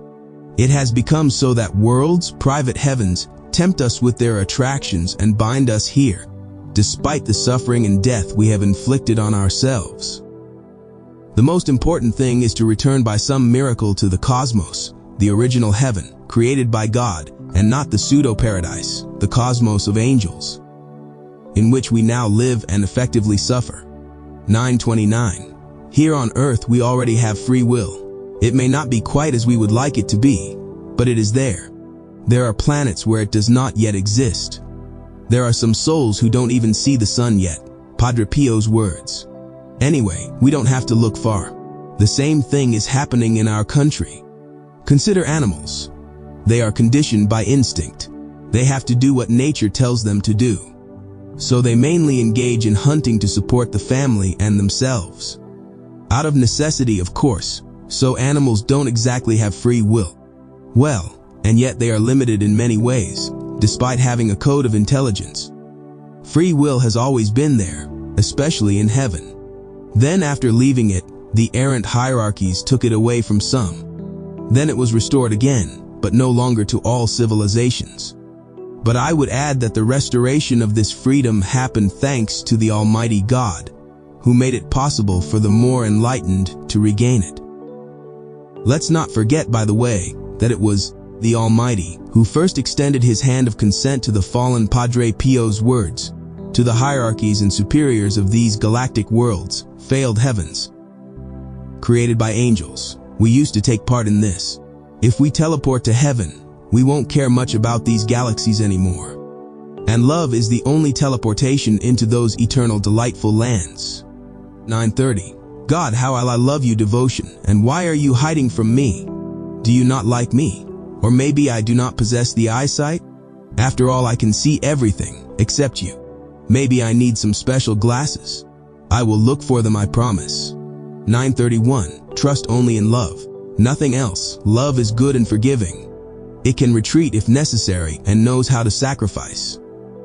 It has become so that worlds, private heavens, tempt us with their attractions and bind us here, despite the suffering and death we have inflicted on ourselves. The most important thing is to return by some miracle to the cosmos, the original heaven, created by God, and not the pseudo-paradise, the cosmos of angels, in which we now live and effectively suffer. 929. Here on earth we already have free will. It may not be quite as we would like it to be, but it is there. There are planets where it does not yet exist. There are some souls who don't even see the sun yet. Padre Pio's words. Anyway, we don't have to look far. The same thing is happening in our country. Consider animals. They are conditioned by instinct. They have to do what nature tells them to do. So they mainly engage in hunting to support the family and themselves. Out of necessity, of course, so animals don't exactly have free will. Well, and yet they are limited in many ways, despite having a code of intelligence. Free will has always been there, especially in heaven. Then after leaving it, the errant hierarchies took it away from some. Then it was restored again, but no longer to all civilizations. But I would add that the restoration of this freedom happened thanks to the Almighty God, who made it possible for the more enlightened to regain it. Let's not forget, by the way, that it was the Almighty who first extended his hand of consent to the fallen Padre Pio's words, to the hierarchies and superiors of these galactic worlds, failed heavens, created by angels. We used to take part in this. If we teleport to heaven, we won't care much about these galaxies anymore. And love is the only teleportation into those eternal delightful lands. 930. God, how I love you, devotion, and why are you hiding from me? Do you not like me? Or maybe I do not possess the eyesight? After all, I can see everything, except you. Maybe I need some special glasses. I will look for them, I promise. 931. Trust only in love. Nothing else. Love is good and forgiving. It can retreat if necessary and knows how to sacrifice.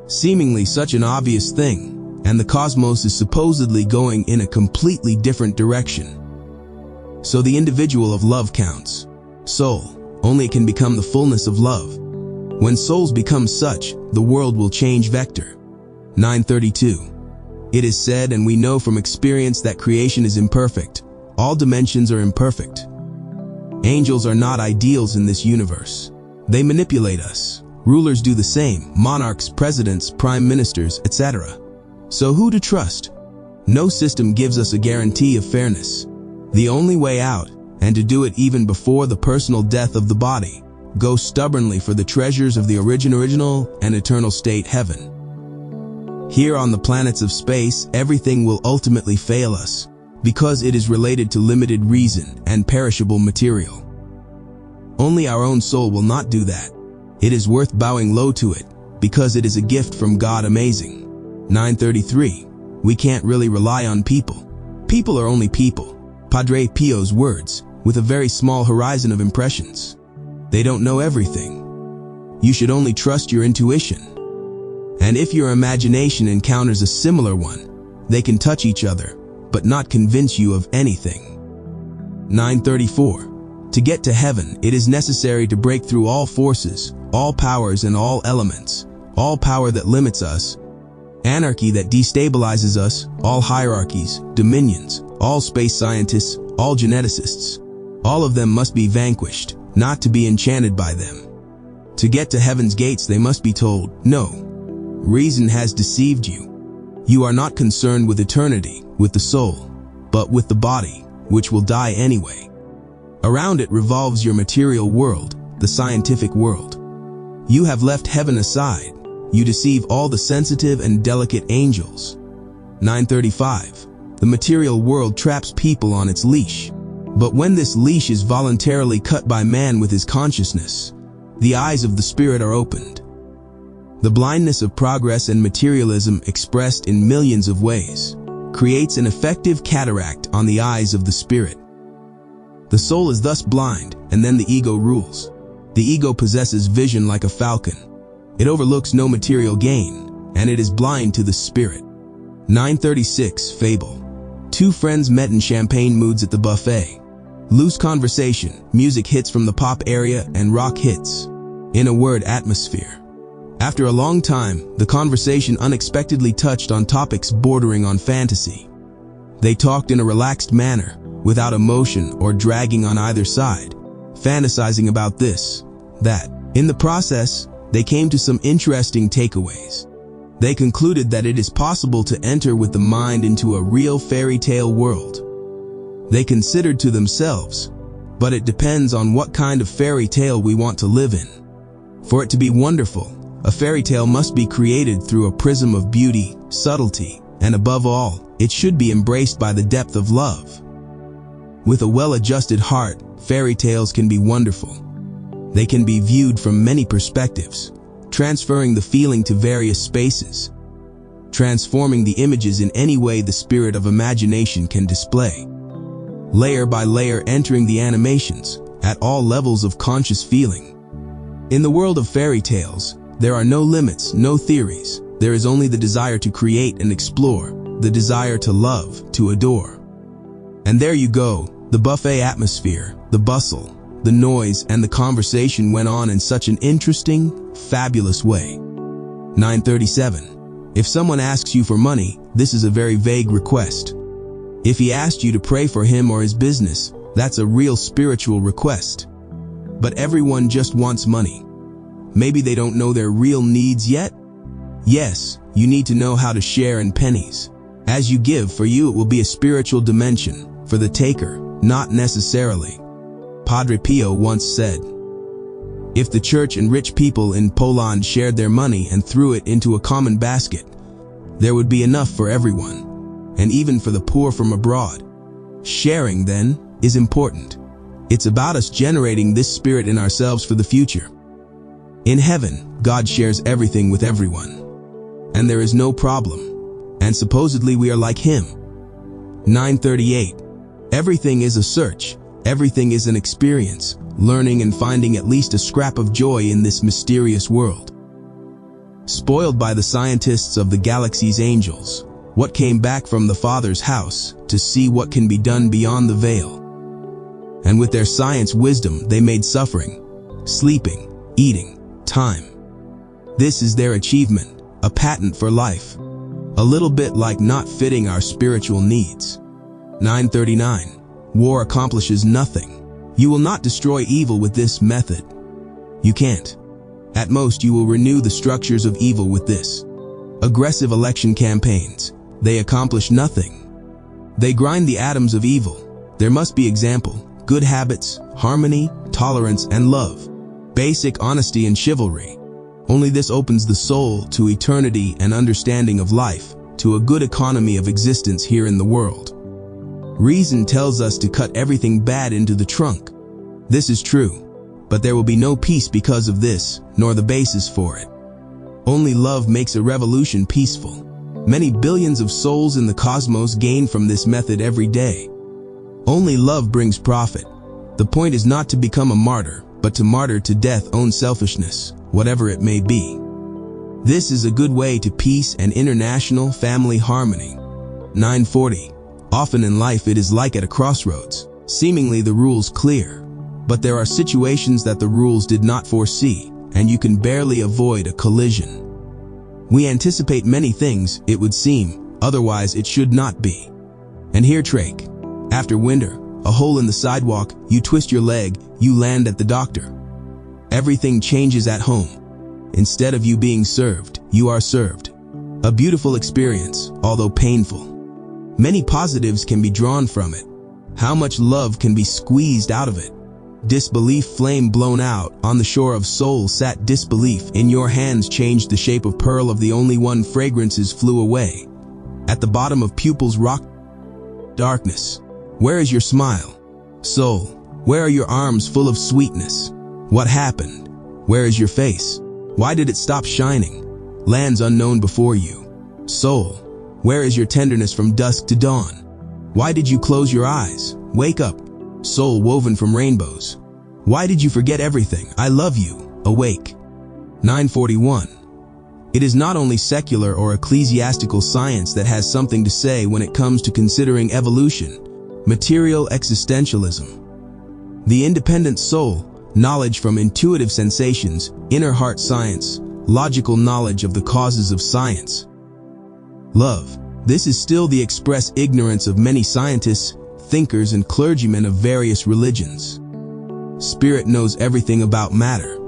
Seemingly such an obvious thing, and the cosmos is supposedly going in a completely different direction. So the individual of love counts. Soul. Only can become the fullness of love. When souls become such, the world will change vector. 932. It is said, and we know from experience, that creation is imperfect. All dimensions are imperfect. Angels are not ideals in this universe. They manipulate us. Rulers do the same, monarchs, presidents, prime ministers, etc. So who to trust? No system gives us a guarantee of fairness. The only way out, and to do it even before the personal death of the body, go stubbornly for the treasures of the original and eternal state, heaven. Here on the planets of space, everything will ultimately fail us, because it is related to limited reason and perishable material. Only our own soul will not do that. It is worth bowing low to it, because it is a gift from God. Amazing. 933. We can't really rely on people. People are only people. Padre Pio's words, with a very small horizon of impressions. They don't know everything. You should only trust your intuition. And if your imagination encounters a similar one, they can touch each other, but not convince you of anything. 934. To get to heaven, it is necessary to break through all forces, all powers and all elements, all power that limits us, Anarchy that destabilizes us, all hierarchies, dominions, all space scientists, all geneticists. All of them must be vanquished, not to be enchanted by them. To get to heaven's gates they must be told, no. Reason has deceived you. You are not concerned with eternity, with the soul, but with the body, which will die anyway. Around it revolves your material world, the scientific world. You have left heaven aside. You deceive all the sensitive and delicate angels. 935. The material world traps people on its leash. But when this leash is voluntarily cut by man with his consciousness, the eyes of the spirit are opened. The blindness of progress and materialism, expressed in millions of ways, creates an effective cataract on the eyes of the spirit. The soul is thus blind, and then the ego rules. The ego possesses vision like a falcon. It overlooks no material gain, and it is blind to the spirit. 936. Fable. Two friends met in champagne moods at the buffet. Loose conversation, music hits from the pop area and rock hits. In a word, atmosphere. After a long time, the conversation unexpectedly touched on topics bordering on fantasy. They talked in a relaxed manner, without emotion or dragging on either side, fantasizing about this, that. In the process, they came to some interesting takeaways. They concluded that it is possible to enter with the mind into a real fairy tale world. They considered to themselves, but it depends on what kind of fairy tale we want to live in. For it to be wonderful, a fairy tale must be created through a prism of beauty, subtlety, and above all, it should be embraced by the depth of love. With a well-adjusted heart, fairy tales can be wonderful. They can be viewed from many perspectives, transferring the feeling to various spaces, transforming the images in any way the spirit of imagination can display. Layer by layer entering the animations, at all levels of conscious feeling. In the world of fairy tales, there are no limits, no theories. There is only the desire to create and explore, the desire to love, to adore. And there you go, the buffet atmosphere, the bustle, the noise, and the conversation went on in such an interesting, fabulous way. 937. If someone asks you for money, this is a very vague request. If he asked you to pray for him or his business, that's a real spiritual request. But everyone just wants money. Maybe they don't know their real needs yet? Yes, you need to know how to share in pennies. As you give, for you it will be a spiritual dimension, for the taker, not necessarily. Padre Pio once said, if the church and rich people in Poland shared their money and threw it into a common basket, there would be enough for everyone, and even for the poor from abroad. Sharing, then, is important. It's about us generating this spirit in ourselves for the future. In heaven, God shares everything with everyone, and there is no problem, and supposedly we are like Him. 938. Everything is a search, everything is an experience, learning and finding at least a scrap of joy in this mysterious world. Spoiled by the scientists of the galaxy's angels, what came back from the Father's house to see what can be done beyond the veil. And with their science wisdom they made suffering, sleeping, eating, time. This is their achievement, a patent for life. A little bit like not fitting our spiritual needs. 939. War accomplishes nothing. You will not destroy evil with this method. You can't. At most you will renew the structures of evil with this. Aggressive election campaigns. They accomplish nothing. They grind the atoms of evil. There must be example, good habits, harmony, tolerance, and love. Basic honesty and chivalry. Only this opens the soul to eternity and understanding of life, to a good economy of existence here in the world. Reason tells us to cut everything bad into the trunk. This is true, but there will be no peace because of this, nor the basis for it. Only love makes a revolution peaceful. Many billions of souls in the cosmos gain from this method every day. Only love brings profit. The point is not to become a martyr, but to martyr to death's own selfishness, whatever it may be. This is a good way to peace and international family harmony. 940. Often in life it is like at a crossroads. Seemingly the rules clear, but there are situations that the rules did not foresee, and you can barely avoid a collision. We anticipate many things, it would seem, otherwise it should not be. And here trach. After winter, a hole in the sidewalk, you twist your leg, you land at the doctor. Everything changes at home. Instead of you being served, you are served. A beautiful experience, although painful. Many positives can be drawn from it. How much love can be squeezed out of it? Disbelief flame blown out, on the shore of soul sat disbelief, in your hands changed the shape of pearl of the only one fragrances flew away. At the bottom of pupils rock darkness. Where is your smile? Soul, where are your arms full of sweetness? What happened? Where is your face? Why did it stop shining? Lands unknown before you. Soul, where is your tenderness from dusk to dawn? Why did you close your eyes? Wake up. Soul woven from rainbows. Why did you forget everything? I love you. Awake. 941. It is not only secular or ecclesiastical science that has something to say when it comes to considering evolution. Material existentialism. The independent soul, knowledge from intuitive sensations, inner heart science, logical knowledge of the causes of science. Love. This is still the express ignorance of many scientists, thinkers, and clergymen of various religions. Spirit knows everything about matter.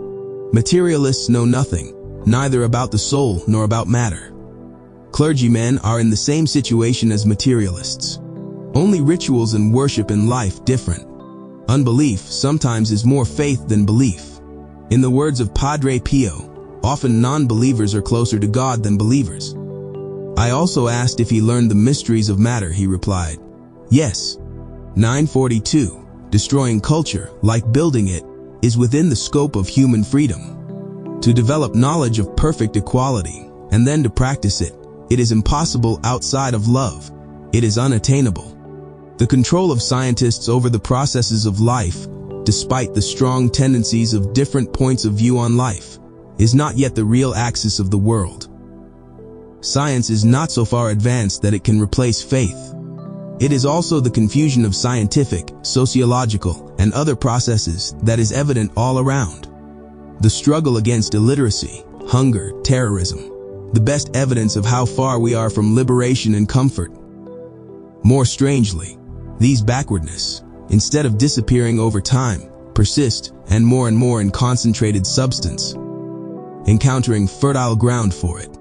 Materialists know nothing, neither about the soul nor about matter. Clergymen are in the same situation as materialists. Only rituals and worship in life different. Unbelief sometimes is more faith than belief. In the words of Padre Pio, often non-believers are closer to God than believers. I also asked if he learned the mysteries of matter. He replied, yes. 942. Destroying culture, like building it, is within the scope of human freedom. To develop knowledge of perfect equality, and then to practice it, it is impossible outside of love. It is unattainable. The control of scientists over the processes of life, despite the strong tendencies of different points of view on life, is not yet the real axis of the world. Science is not so far advanced that it can replace faith. It is also the confusion of scientific, sociological, and other processes that is evident all around. The struggle against illiteracy, hunger, terrorism, the best evidence of how far we are from liberation and comfort. More strangely, these backwardness, instead of disappearing over time, persist and more in concentrated substance, encountering fertile ground for it.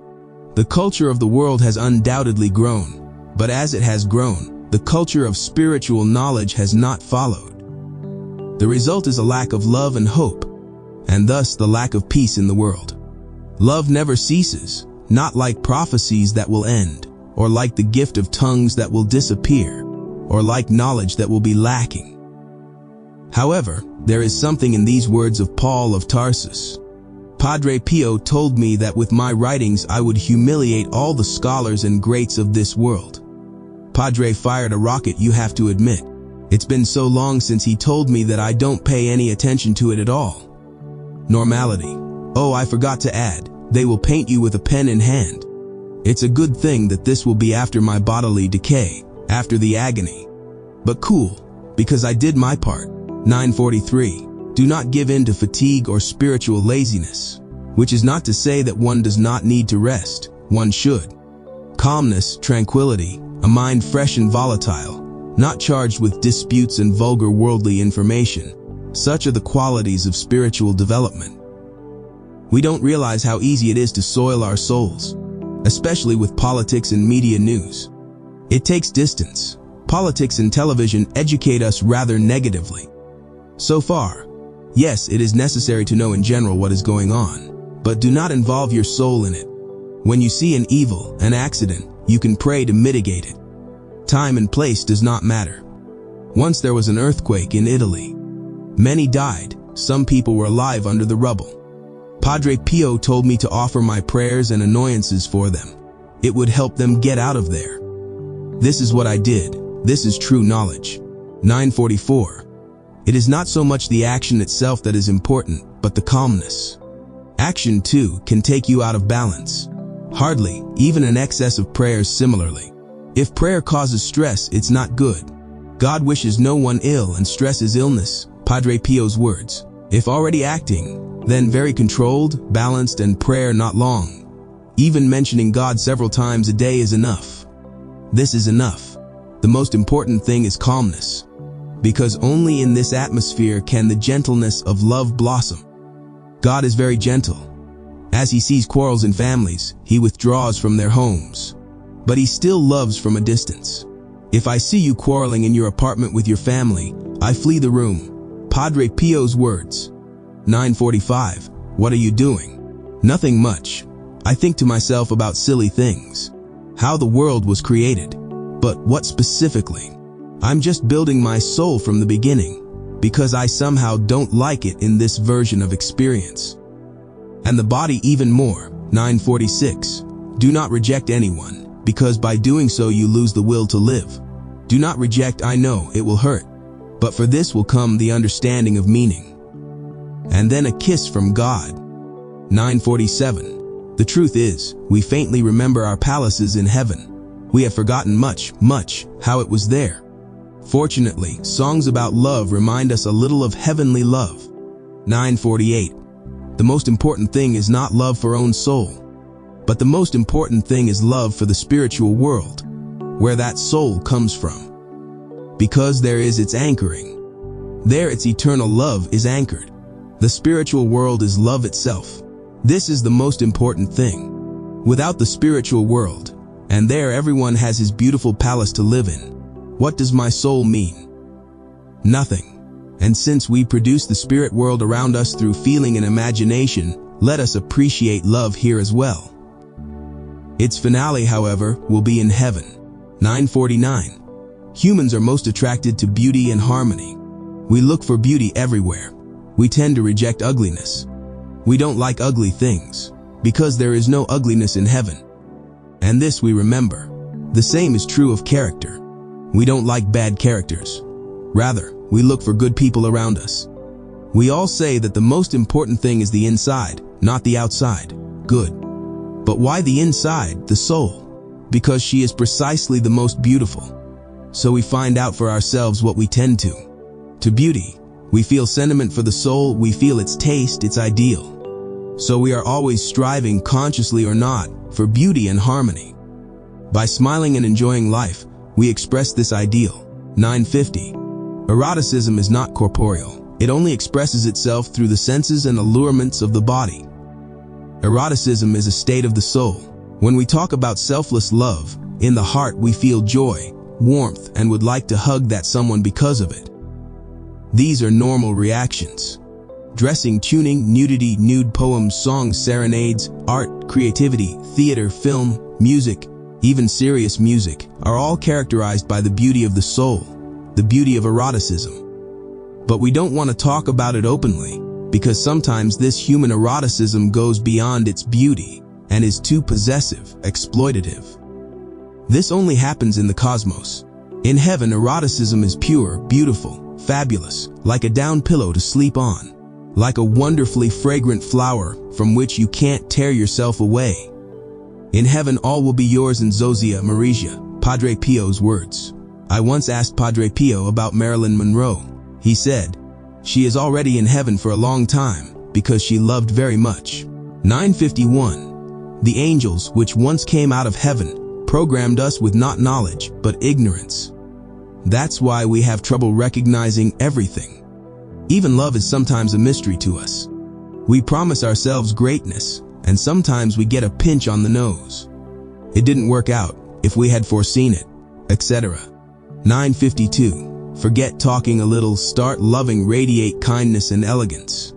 The culture of the world has undoubtedly grown, but as it has grown, the culture of spiritual knowledge has not followed. The result is a lack of love and hope, and thus the lack of peace in the world. Love never ceases, not like prophecies that will end, or like the gift of tongues that will disappear, or like knowledge that will be lacking. However, there is something in these words of Paul of Tarsus. Padre Pio told me that with my writings I would humiliate all the scholars and greats of this world. Padre fired a rocket, you have to admit. It's been so long since he told me that I don't pay any attention to it at all. Normality. Oh, I forgot to add, they will paint you with a pen in hand. It's a good thing that this will be after my bodily decay, after the agony. But cool, because I did my part. 943. Do not give in to fatigue or spiritual laziness, which is not to say that one does not need to rest. One should. Calmness, tranquility, a mind fresh and volatile, not charged with disputes and vulgar worldly information. Such are the qualities of spiritual development. We don't realize how easy it is to soil our souls, especially with politics and media news. It takes distance. Politics and television educate us rather negatively. So far, yes, it is necessary to know in general what is going on, but do not involve your soul in it. When you see an evil, an accident, you can pray to mitigate it. Time and place does not matter. Once there was an earthquake in Italy. Many died, some people were alive under the rubble. Padre Pio told me to offer my prayers and annoyances for them. It would help them get out of there. This is what I did. This is true knowledge. 944. It is not so much the action itself that is important, but the calmness. Action, too, can take you out of balance. Hardly, even an excess of prayers similarly. If prayer causes stress, it's not good. God wishes no one ill, and stress is illness, Padre Pio's words. If already acting, then very controlled, balanced, and prayer not long. Even mentioning God several times a day is enough. This is enough. The most important thing is calmness, because only in this atmosphere can the gentleness of love blossom. God is very gentle. As he sees quarrels in families, he withdraws from their homes. But he still loves from a distance. If I see you quarreling in your apartment with your family, I flee the room. Padre Pio's words. 9:45. What are you doing? Nothing much. I think to myself about silly things. How the world was created. But what specifically? I'm just building my soul from the beginning, because I somehow don't like it in this version of experience. And the body even more. 9:46. Do not reject anyone, because by doing so you lose the will to live. Do not reject, I know, it will hurt. But for this will come the understanding of meaning. And then a kiss from God. 9:47. The truth is, we faintly remember our palaces in heaven. We have forgotten much how it was there. Fortunately, songs about love remind us a little of heavenly love. 9:48. The most important thing is not love for own soul, but the most important thing is love for the spiritual world, where that soul comes from. Because there is its anchoring. There its eternal love is anchored. The spiritual world is love itself. This is the most important thing. Without the spiritual world, and there everyone has his beautiful palace to live in, what does my soul mean? Nothing. And since we produce the spirit world around us through feeling and imagination, let us appreciate love here as well. Its finale, however, will be in heaven. 9:49. Humans are most attracted to beauty and harmony. We look for beauty everywhere. We tend to reject ugliness. We don't like ugly things, because there is no ugliness in heaven. And this we remember. The same is true of character. We don't like bad characters. Rather, we look for good people around us. We all say that the most important thing is the inside, not the outside. Good. But why the inside, the soul? Because she is precisely the most beautiful. So we find out for ourselves what we tend to. To beauty, we feel sentiment for the soul, we feel its taste, its ideal. So we are always striving, consciously or not, for beauty and harmony. By smiling and enjoying life, we express this ideal. 9:50. Eroticism is not corporeal. It only expresses itself through the senses and allurements of the body. Eroticism is a state of the soul. When we talk about selfless love, in the heart we feel joy, warmth, and would like to hug that someone because of it. These are normal reactions. Dressing, tuning, nudity, nude poems, songs, serenades, art, creativity, theater, film, music, even serious music, are all characterized by the beauty of the soul, the beauty of eroticism. But we don't want to talk about it openly, because sometimes this human eroticism goes beyond its beauty and is too possessive, exploitative. This only happens in the cosmos. In heaven, eroticism is pure, beautiful, fabulous, like a down pillow to sleep on, like a wonderfully fragrant flower from which you can't tear yourself away. In heaven, all will be yours in Zozia Marizia, Padre Pio's words. I once asked Padre Pio about Marilyn Monroe. He said, she is already in heaven for a long time because she loved very much. 9:51. The angels, which once came out of heaven, programmed us with not knowledge, but ignorance. That's why we have trouble recognizing everything. Even love is sometimes a mystery to us. We promise ourselves greatness, and sometimes we get a pinch on the nose. It didn't work out, if we had foreseen it, etc. 9:52. Forget talking a little, start loving, radiate kindness and elegance.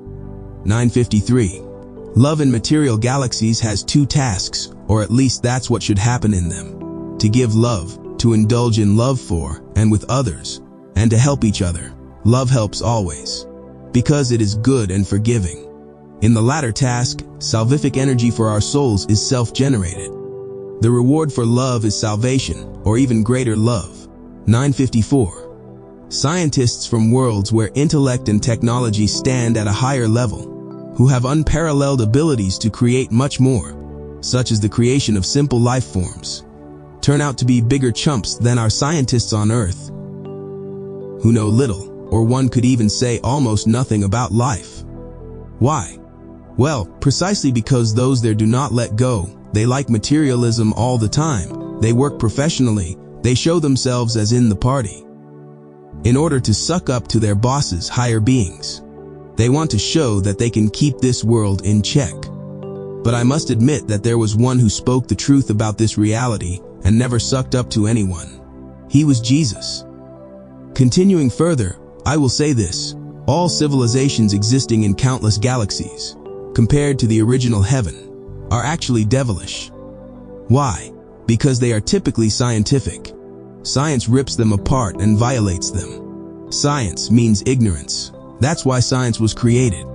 9:53. Love in material galaxies has two tasks, or at least that's what should happen in them. To give love, to indulge in love for and with others, and to help each other. Love helps always, because it is good and forgiving. In the latter task, salvific energy for our souls is self-generated. The reward for love is salvation, or even greater love. 9:54. Scientists from worlds where intellect and technology stand at a higher level, who have unparalleled abilities to create much more, such as the creation of simple life forms, turn out to be bigger chumps than our scientists on Earth, who know little, or one could even say almost nothing about life. Why? Well, precisely because those there do not let go. They like materialism all the time. They work professionally. They show themselves as in the party, in order to suck up to their bosses, higher beings. They want to show that they can keep this world in check. But I must admit that there was one who spoke the truth about this reality and never sucked up to anyone. He was Jesus. Continuing further, I will say this: all civilizations existing in countless galaxies, compared to the original heaven, are actually devilish. Why? Because they are typically scientific. Science rips them apart and violates them. Science means ignorance. That's why science was created.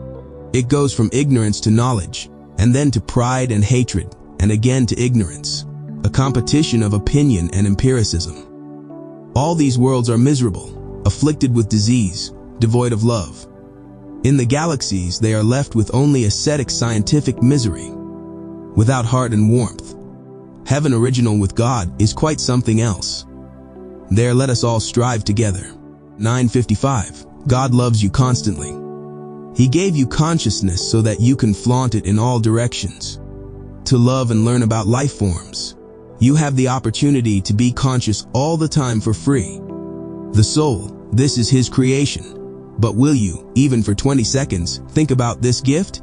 It goes from ignorance to knowledge, and then to pride and hatred, and again to ignorance, a competition of opinion and empiricism. All these worlds are miserable, afflicted with disease, devoid of love. In the galaxies, they are left with only ascetic scientific misery, without heart and warmth. Heaven original with God is quite something else. There let us all strive together. 955. God loves you constantly. He gave you consciousness so that you can flaunt it in all directions. To love and learn about life forms. You have the opportunity to be conscious all the time for free. The soul, this is His creation. But will you, even for 20 seconds, think about this gift?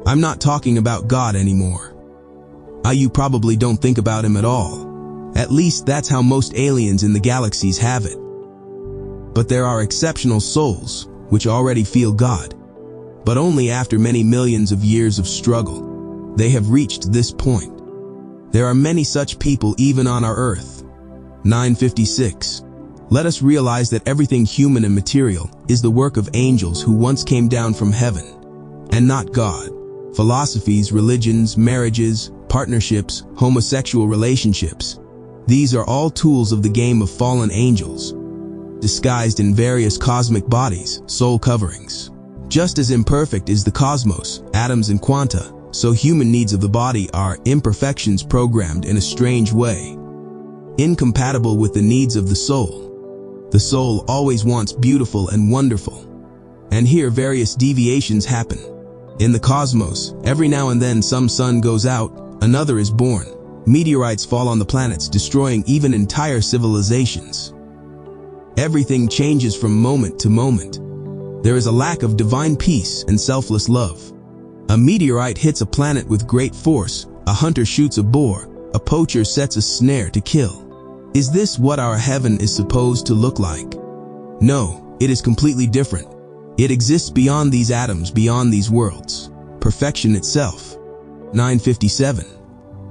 I'm not talking about God anymore. You probably don't think about Him at all. At least that's how most aliens in the galaxies have it. But there are exceptional souls which already feel God. But only after many millions of years of struggle, they have reached this point. There are many such people even on our earth. 956. Let us realize that everything human and material is the work of angels who once came down from heaven, and not God. Philosophies, religions, marriages, partnerships, homosexual relationships. These are all tools of the game of fallen angels, disguised in various cosmic bodies, soul coverings. Just as imperfect is the cosmos, atoms and quanta, so human needs of the body are imperfections programmed in a strange way, incompatible with the needs of the soul. The soul always wants beautiful and wonderful. And here various deviations happen. In the cosmos, every now and then some sun goes out, another is born. Meteorites fall on the planets, destroying even entire civilizations. Everything changes from moment to moment. There is a lack of divine peace and selfless love. A meteorite hits a planet with great force, a hunter shoots a boar, a poacher sets a snare to kill. Is this what our heaven is supposed to look like? No, it is completely different. It exists beyond these atoms, beyond these worlds. Perfection itself. 957.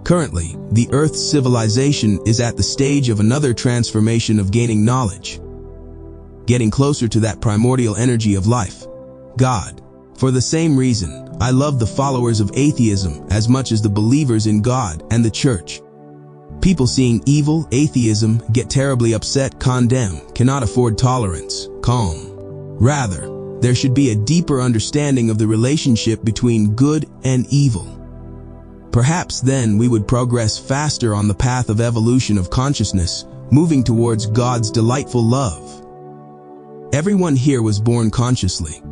Currently, the Earth's civilization is at the stage of another transformation of gaining knowledge, getting closer to that primordial energy of life, God. For the same reason, I love the followers of atheism as much as the believers in God and the Church. People seeing evil, atheism, get terribly upset, condemn, cannot afford tolerance, calm. Rather, there should be a deeper understanding of the relationship between good and evil. Perhaps then we would progress faster on the path of evolution of consciousness, moving towards God's delightful love. Everyone here was born consciously.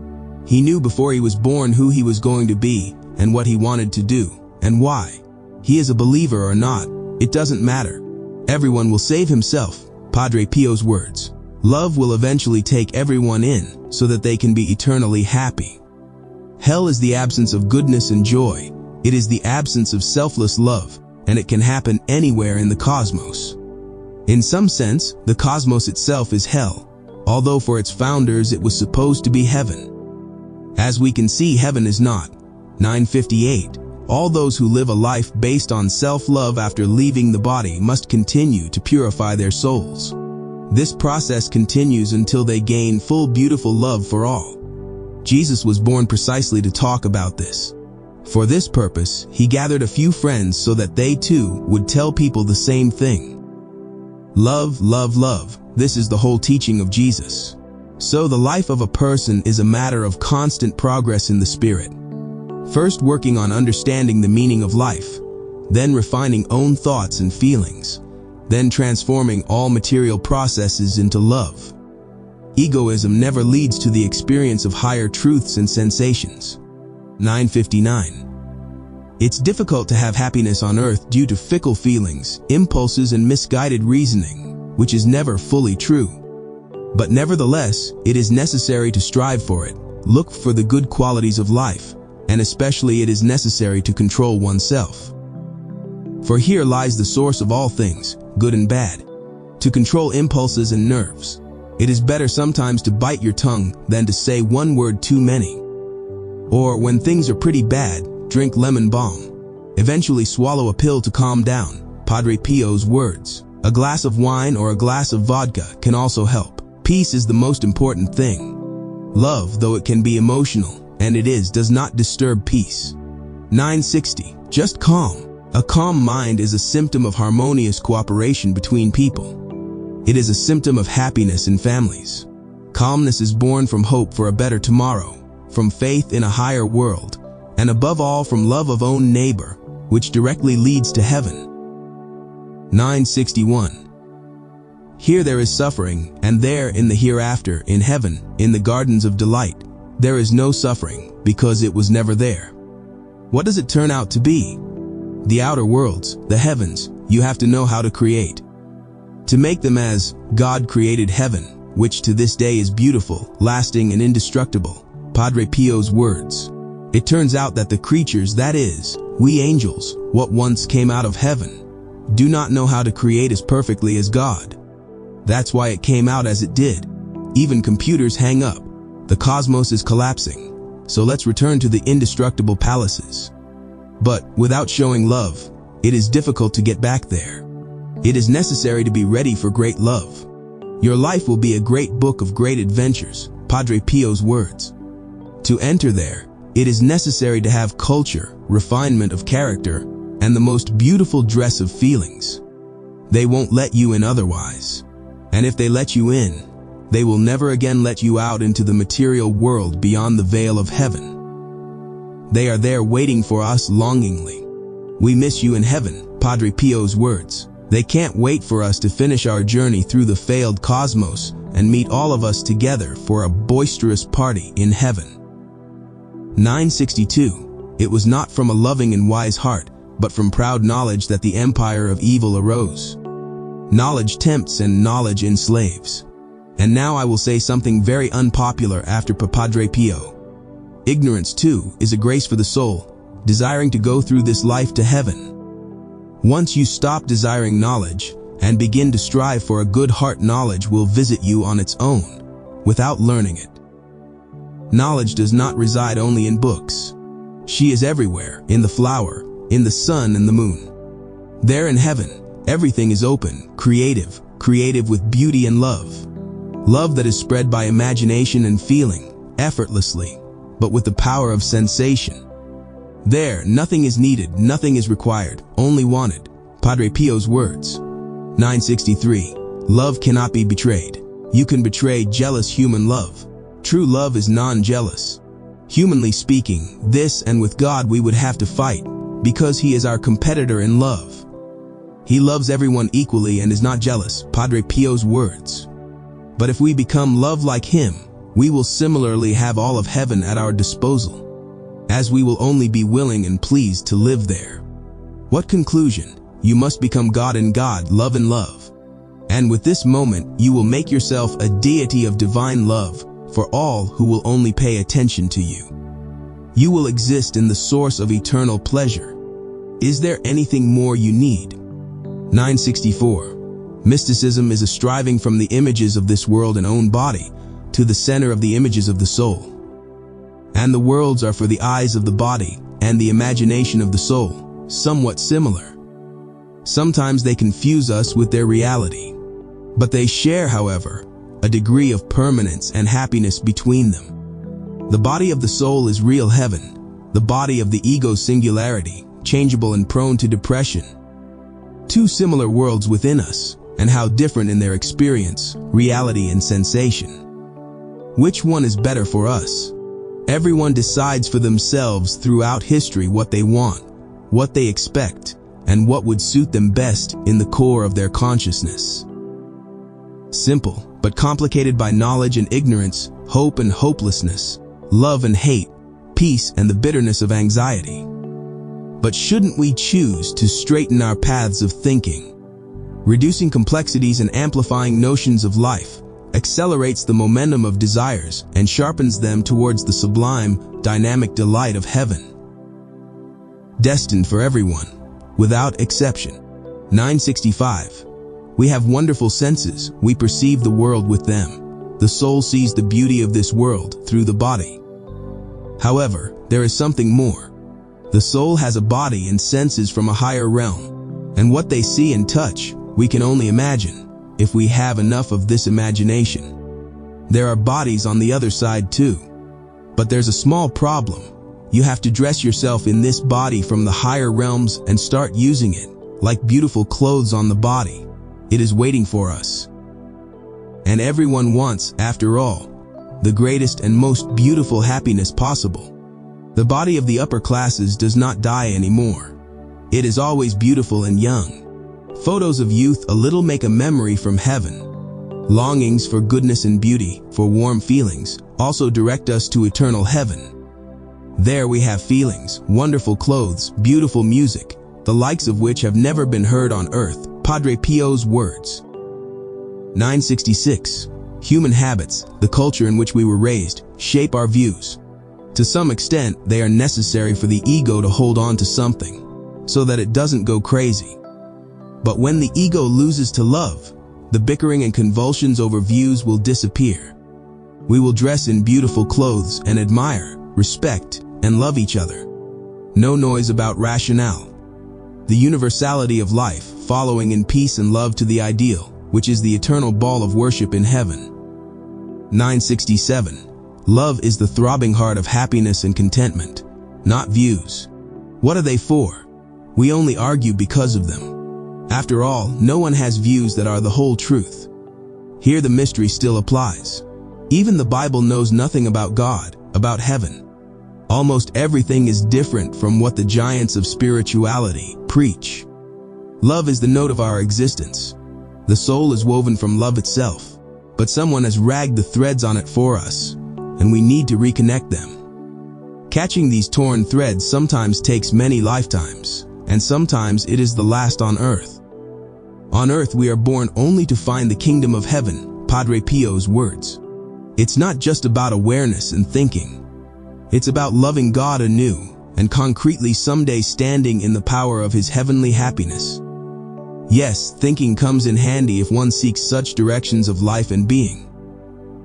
He knew before he was born who he was going to be and what he wanted to do and why. He is a believer or not, it doesn't matter. Everyone will save himself. Padre Pio's words. Love will eventually take everyone in so that they can be eternally happy. Hell is the absence of goodness and joy. It is the absence of selfless love, and it can happen anywhere in the cosmos. In some sense, the cosmos itself is hell, although for its founders it was supposed to be heaven. As we can see, heaven is not. 958. All those who live a life based on self-love after leaving the body must continue to purify their souls. This process continues until they gain full beautiful love for all. Jesus was born precisely to talk about this. For this purpose, he gathered a few friends so that they too would tell people the same thing. Love, love, love. This is the whole teaching of Jesus. So the life of a person is a matter of constant progress in the spirit. First working on understanding the meaning of life, then refining own thoughts and feelings, then transforming all material processes into love. Egoism never leads to the experience of higher truths and sensations. 959. It's difficult to have happiness on earth due to fickle feelings, impulses, and misguided reasoning, which is never fully true. But nevertheless, it is necessary to strive for it, look for the good qualities of life, and especially it is necessary to control oneself. For here lies the source of all things, good and bad. To control impulses and nerves. It is better sometimes to bite your tongue than to say one word too many. Or when things are pretty bad, drink lemon balm. Eventually swallow a pill to calm down. Padre Pio's words. A glass of wine or a glass of vodka can also help. Peace is the most important thing. Love, though it can be emotional, and it is, does not disturb peace. 960. Just calm. A calm mind is a symptom of harmonious cooperation between people. It is a symptom of happiness in families. Calmness is born from hope for a better tomorrow, from faith in a higher world, and above all from love of own neighbor, which directly leads to heaven. 961. Here there is suffering, and there in the hereafter, in heaven, in the gardens of delight, there is no suffering, because it was never there. What does it turn out to be? The outer worlds, the heavens, you have to know how to create. To make them as God created heaven, which to this day is beautiful, lasting, and indestructible. Padre Pio's words. It turns out that the creatures, that is, we angels, what once came out of heaven, do not know how to create as perfectly as God. That's why it came out as it did. Even computers hang up. The cosmos is collapsing. So let's return to the indestructible palaces. But without showing love, it is difficult to get back there. It is necessary to be ready for great love. Your life will be a great book of great adventures. Padre Pio's words. To enter there, it is necessary to have culture, refinement of character, and the most beautiful dress of feelings. They won't let you in otherwise. And if they let you in, they will never again let you out into the material world beyond the veil of heaven. They are there waiting for us longingly. We miss you in heaven, Padre Pio's words. They can't wait for us to finish our journey through the failed cosmos and meet all of us together for a boisterous party in heaven. 962. It was not from a loving and wise heart, but from proud knowledge that the empire of evil arose. Knowledge tempts and knowledge enslaves. And now I will say something very unpopular after Padre Pio. Ignorance, too, is a grace for the soul, desiring to go through this life to heaven. Once you stop desiring knowledge and begin to strive for a good heart, knowledge will visit you on its own, without learning it. Knowledge does not reside only in books. She is everywhere, in the flower, in the sun and the moon. There in heaven, everything is open, creative with beauty and love. Love that is spread by imagination and feeling, effortlessly, but with the power of sensation. There, nothing is needed, nothing is required, only wanted. Padre Pio's words. 963. Love cannot be betrayed. You can betray jealous human love. True love is non-jealous. Humanly speaking, this and with God we would have to fight, because He is our competitor in love. He loves everyone equally and is not jealous, Padre Pio's words. But if we become love like Him, we will similarly have all of heaven at our disposal, as we will only be willing and pleased to live there. What conclusion? You must become God in God, love in love. And with this moment, you will make yourself a deity of divine love for all who will only pay attention to you. You will exist in the source of eternal pleasure. Is there anything more you need? 964. Mysticism is a striving from the images of this world and own body to the center of the images of the soul. And the worlds are for the eyes of the body and the imagination of the soul, somewhat similar. Sometimes they confuse us with their reality, but they share, however, a degree of permanence and happiness between them. The body of the soul is real heaven, the body of the ego singularity, changeable and prone to depression. Two similar worlds within us, and how different in their experience, reality, and sensation. Which one is better for us? Everyone decides for themselves throughout history what they want, what they expect, and what would suit them best in the core of their consciousness. Simple, but complicated by knowledge and ignorance, hope and hopelessness, love and hate, peace, and the bitterness of anxiety. But shouldn't we choose to straighten our paths of thinking? Reducing complexities and amplifying notions of life accelerates the momentum of desires and sharpens them towards the sublime, dynamic delight of heaven. Destined for everyone, without exception. 965. We have wonderful senses, we perceive the world with them. The soul sees the beauty of this world through the body. However, there is something more. The soul has a body and senses from a higher realm, and what they see and touch, we can only imagine, if we have enough of this imagination. There are bodies on the other side too. But there's a small problem. You have to dress yourself in this body from the higher realms and start using it, like beautiful clothes on the body. It is waiting for us. And everyone wants, after all, the greatest and most beautiful happiness possible. The body of the upper classes does not die anymore. It is always beautiful and young. Photos of youth a little make a memory from heaven. Longings for goodness and beauty, for warm feelings, also direct us to eternal heaven. There we have feelings, wonderful clothes, beautiful music, the likes of which have never been heard on earth. Padre Pio's words. 966. Human habits, the culture in which we were raised, shape our views. To some extent, they are necessary for the ego to hold on to something, so that it doesn't go crazy. But when the ego loses to love, the bickering and convulsions over views will disappear. We will dress in beautiful clothes and admire, respect, and love each other. No noise about rationale. The universality of life, following in peace and love to the ideal, which is the eternal ball of worship in heaven. 967. Love is the throbbing heart of happiness and contentment, not views. What are they for? We only argue because of them. After all, no one has views that are the whole truth. Here the mystery still applies. Even the Bible knows nothing about God, about heaven. Almost everything is different from what the giants of spirituality preach. Love is the note of our existence. The soul is woven from love itself, but someone has ragged the threads on it for us, and we need to reconnect them. Catching these torn threads sometimes takes many lifetimes, and sometimes it is the last on earth. On earth we are born only to find the kingdom of heaven, Padre Pio's words. It's not just about awareness and thinking. It's about loving God anew, and concretely someday standing in the power of His heavenly happiness. Yes, thinking comes in handy if one seeks such directions of life and being.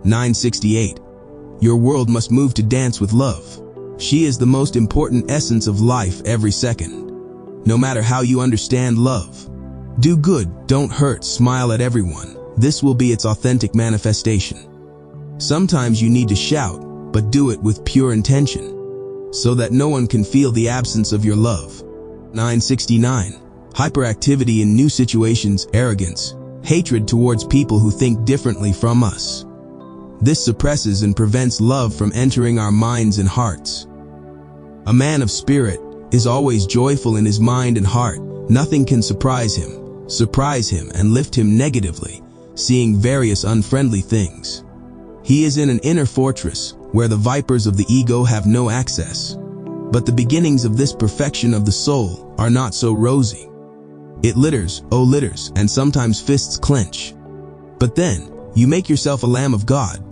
968. Your world must move to dance with love. She is the most important essence of life every second. No matter how you understand love. Do good, don't hurt, smile at everyone. This will be its authentic manifestation. Sometimes you need to shout, but do it with pure intention, so that no one can feel the absence of your love. 969. Hyperactivity in new situations, arrogance, hatred towards people who think differently from us. This suppresses and prevents love from entering our minds and hearts. A man of spirit is always joyful in his mind and heart. Nothing can surprise him and lift him negatively, seeing various unfriendly things. He is in an inner fortress where the vipers of the ego have no access. But the beginnings of this perfection of the soul are not so rosy. It litters, and sometimes fists clench. But then, you make yourself a lamb of God.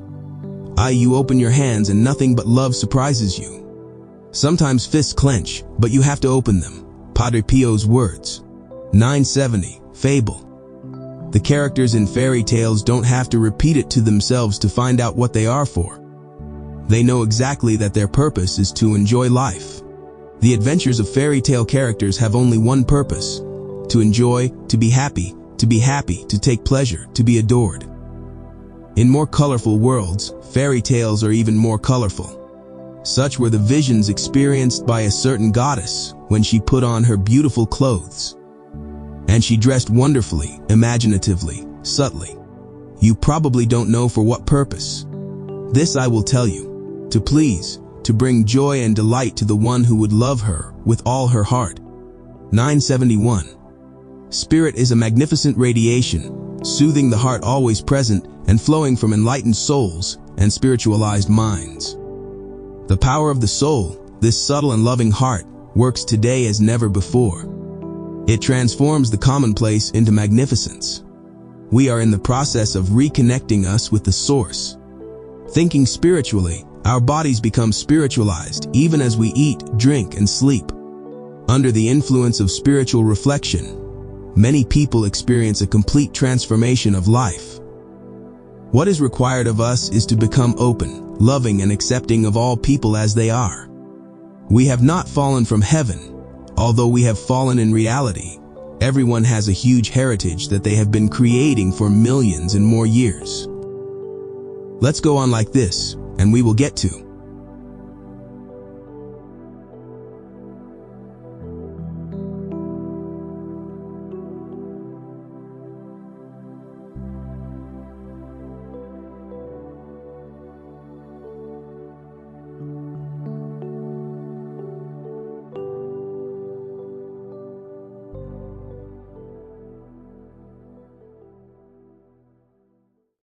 You open your hands and nothing but love surprises you. Sometimes fists clench, but you have to open them. Padre Pio's words. 970. Fable. The characters in fairy tales don't have to repeat it to themselves to find out what they are for. They know exactly that their purpose is to enjoy life. The adventures of fairy tale characters have only one purpose: to enjoy, to be happy, to take pleasure, to be adored. In more colorful worlds, fairy tales are even more colorful. Such were the visions experienced by a certain goddess when she put on her beautiful clothes. And she dressed wonderfully, imaginatively, subtly. You probably don't know for what purpose. This I will tell you: to please, to bring joy and delight to the one who would love her with all her heart. 971. Spirit is a magnificent radiation, soothing the heart, always present and flowing from enlightened souls and spiritualized minds. The power of the soul, this subtle and loving heart, works today as never before. It transforms the commonplace into magnificence. We are in the process of reconnecting us with the source. Thinking spiritually, our bodies become spiritualized even as we eat, drink, and sleep. Under the influence of spiritual reflection, many people experience a complete transformation of life. What is required of us is to become open, loving, and accepting of all people as they are. We have not fallen from heaven, although we have fallen in reality. Everyone has a huge heritage that they have been creating for millions and more years. Let's go on like this, and we will get to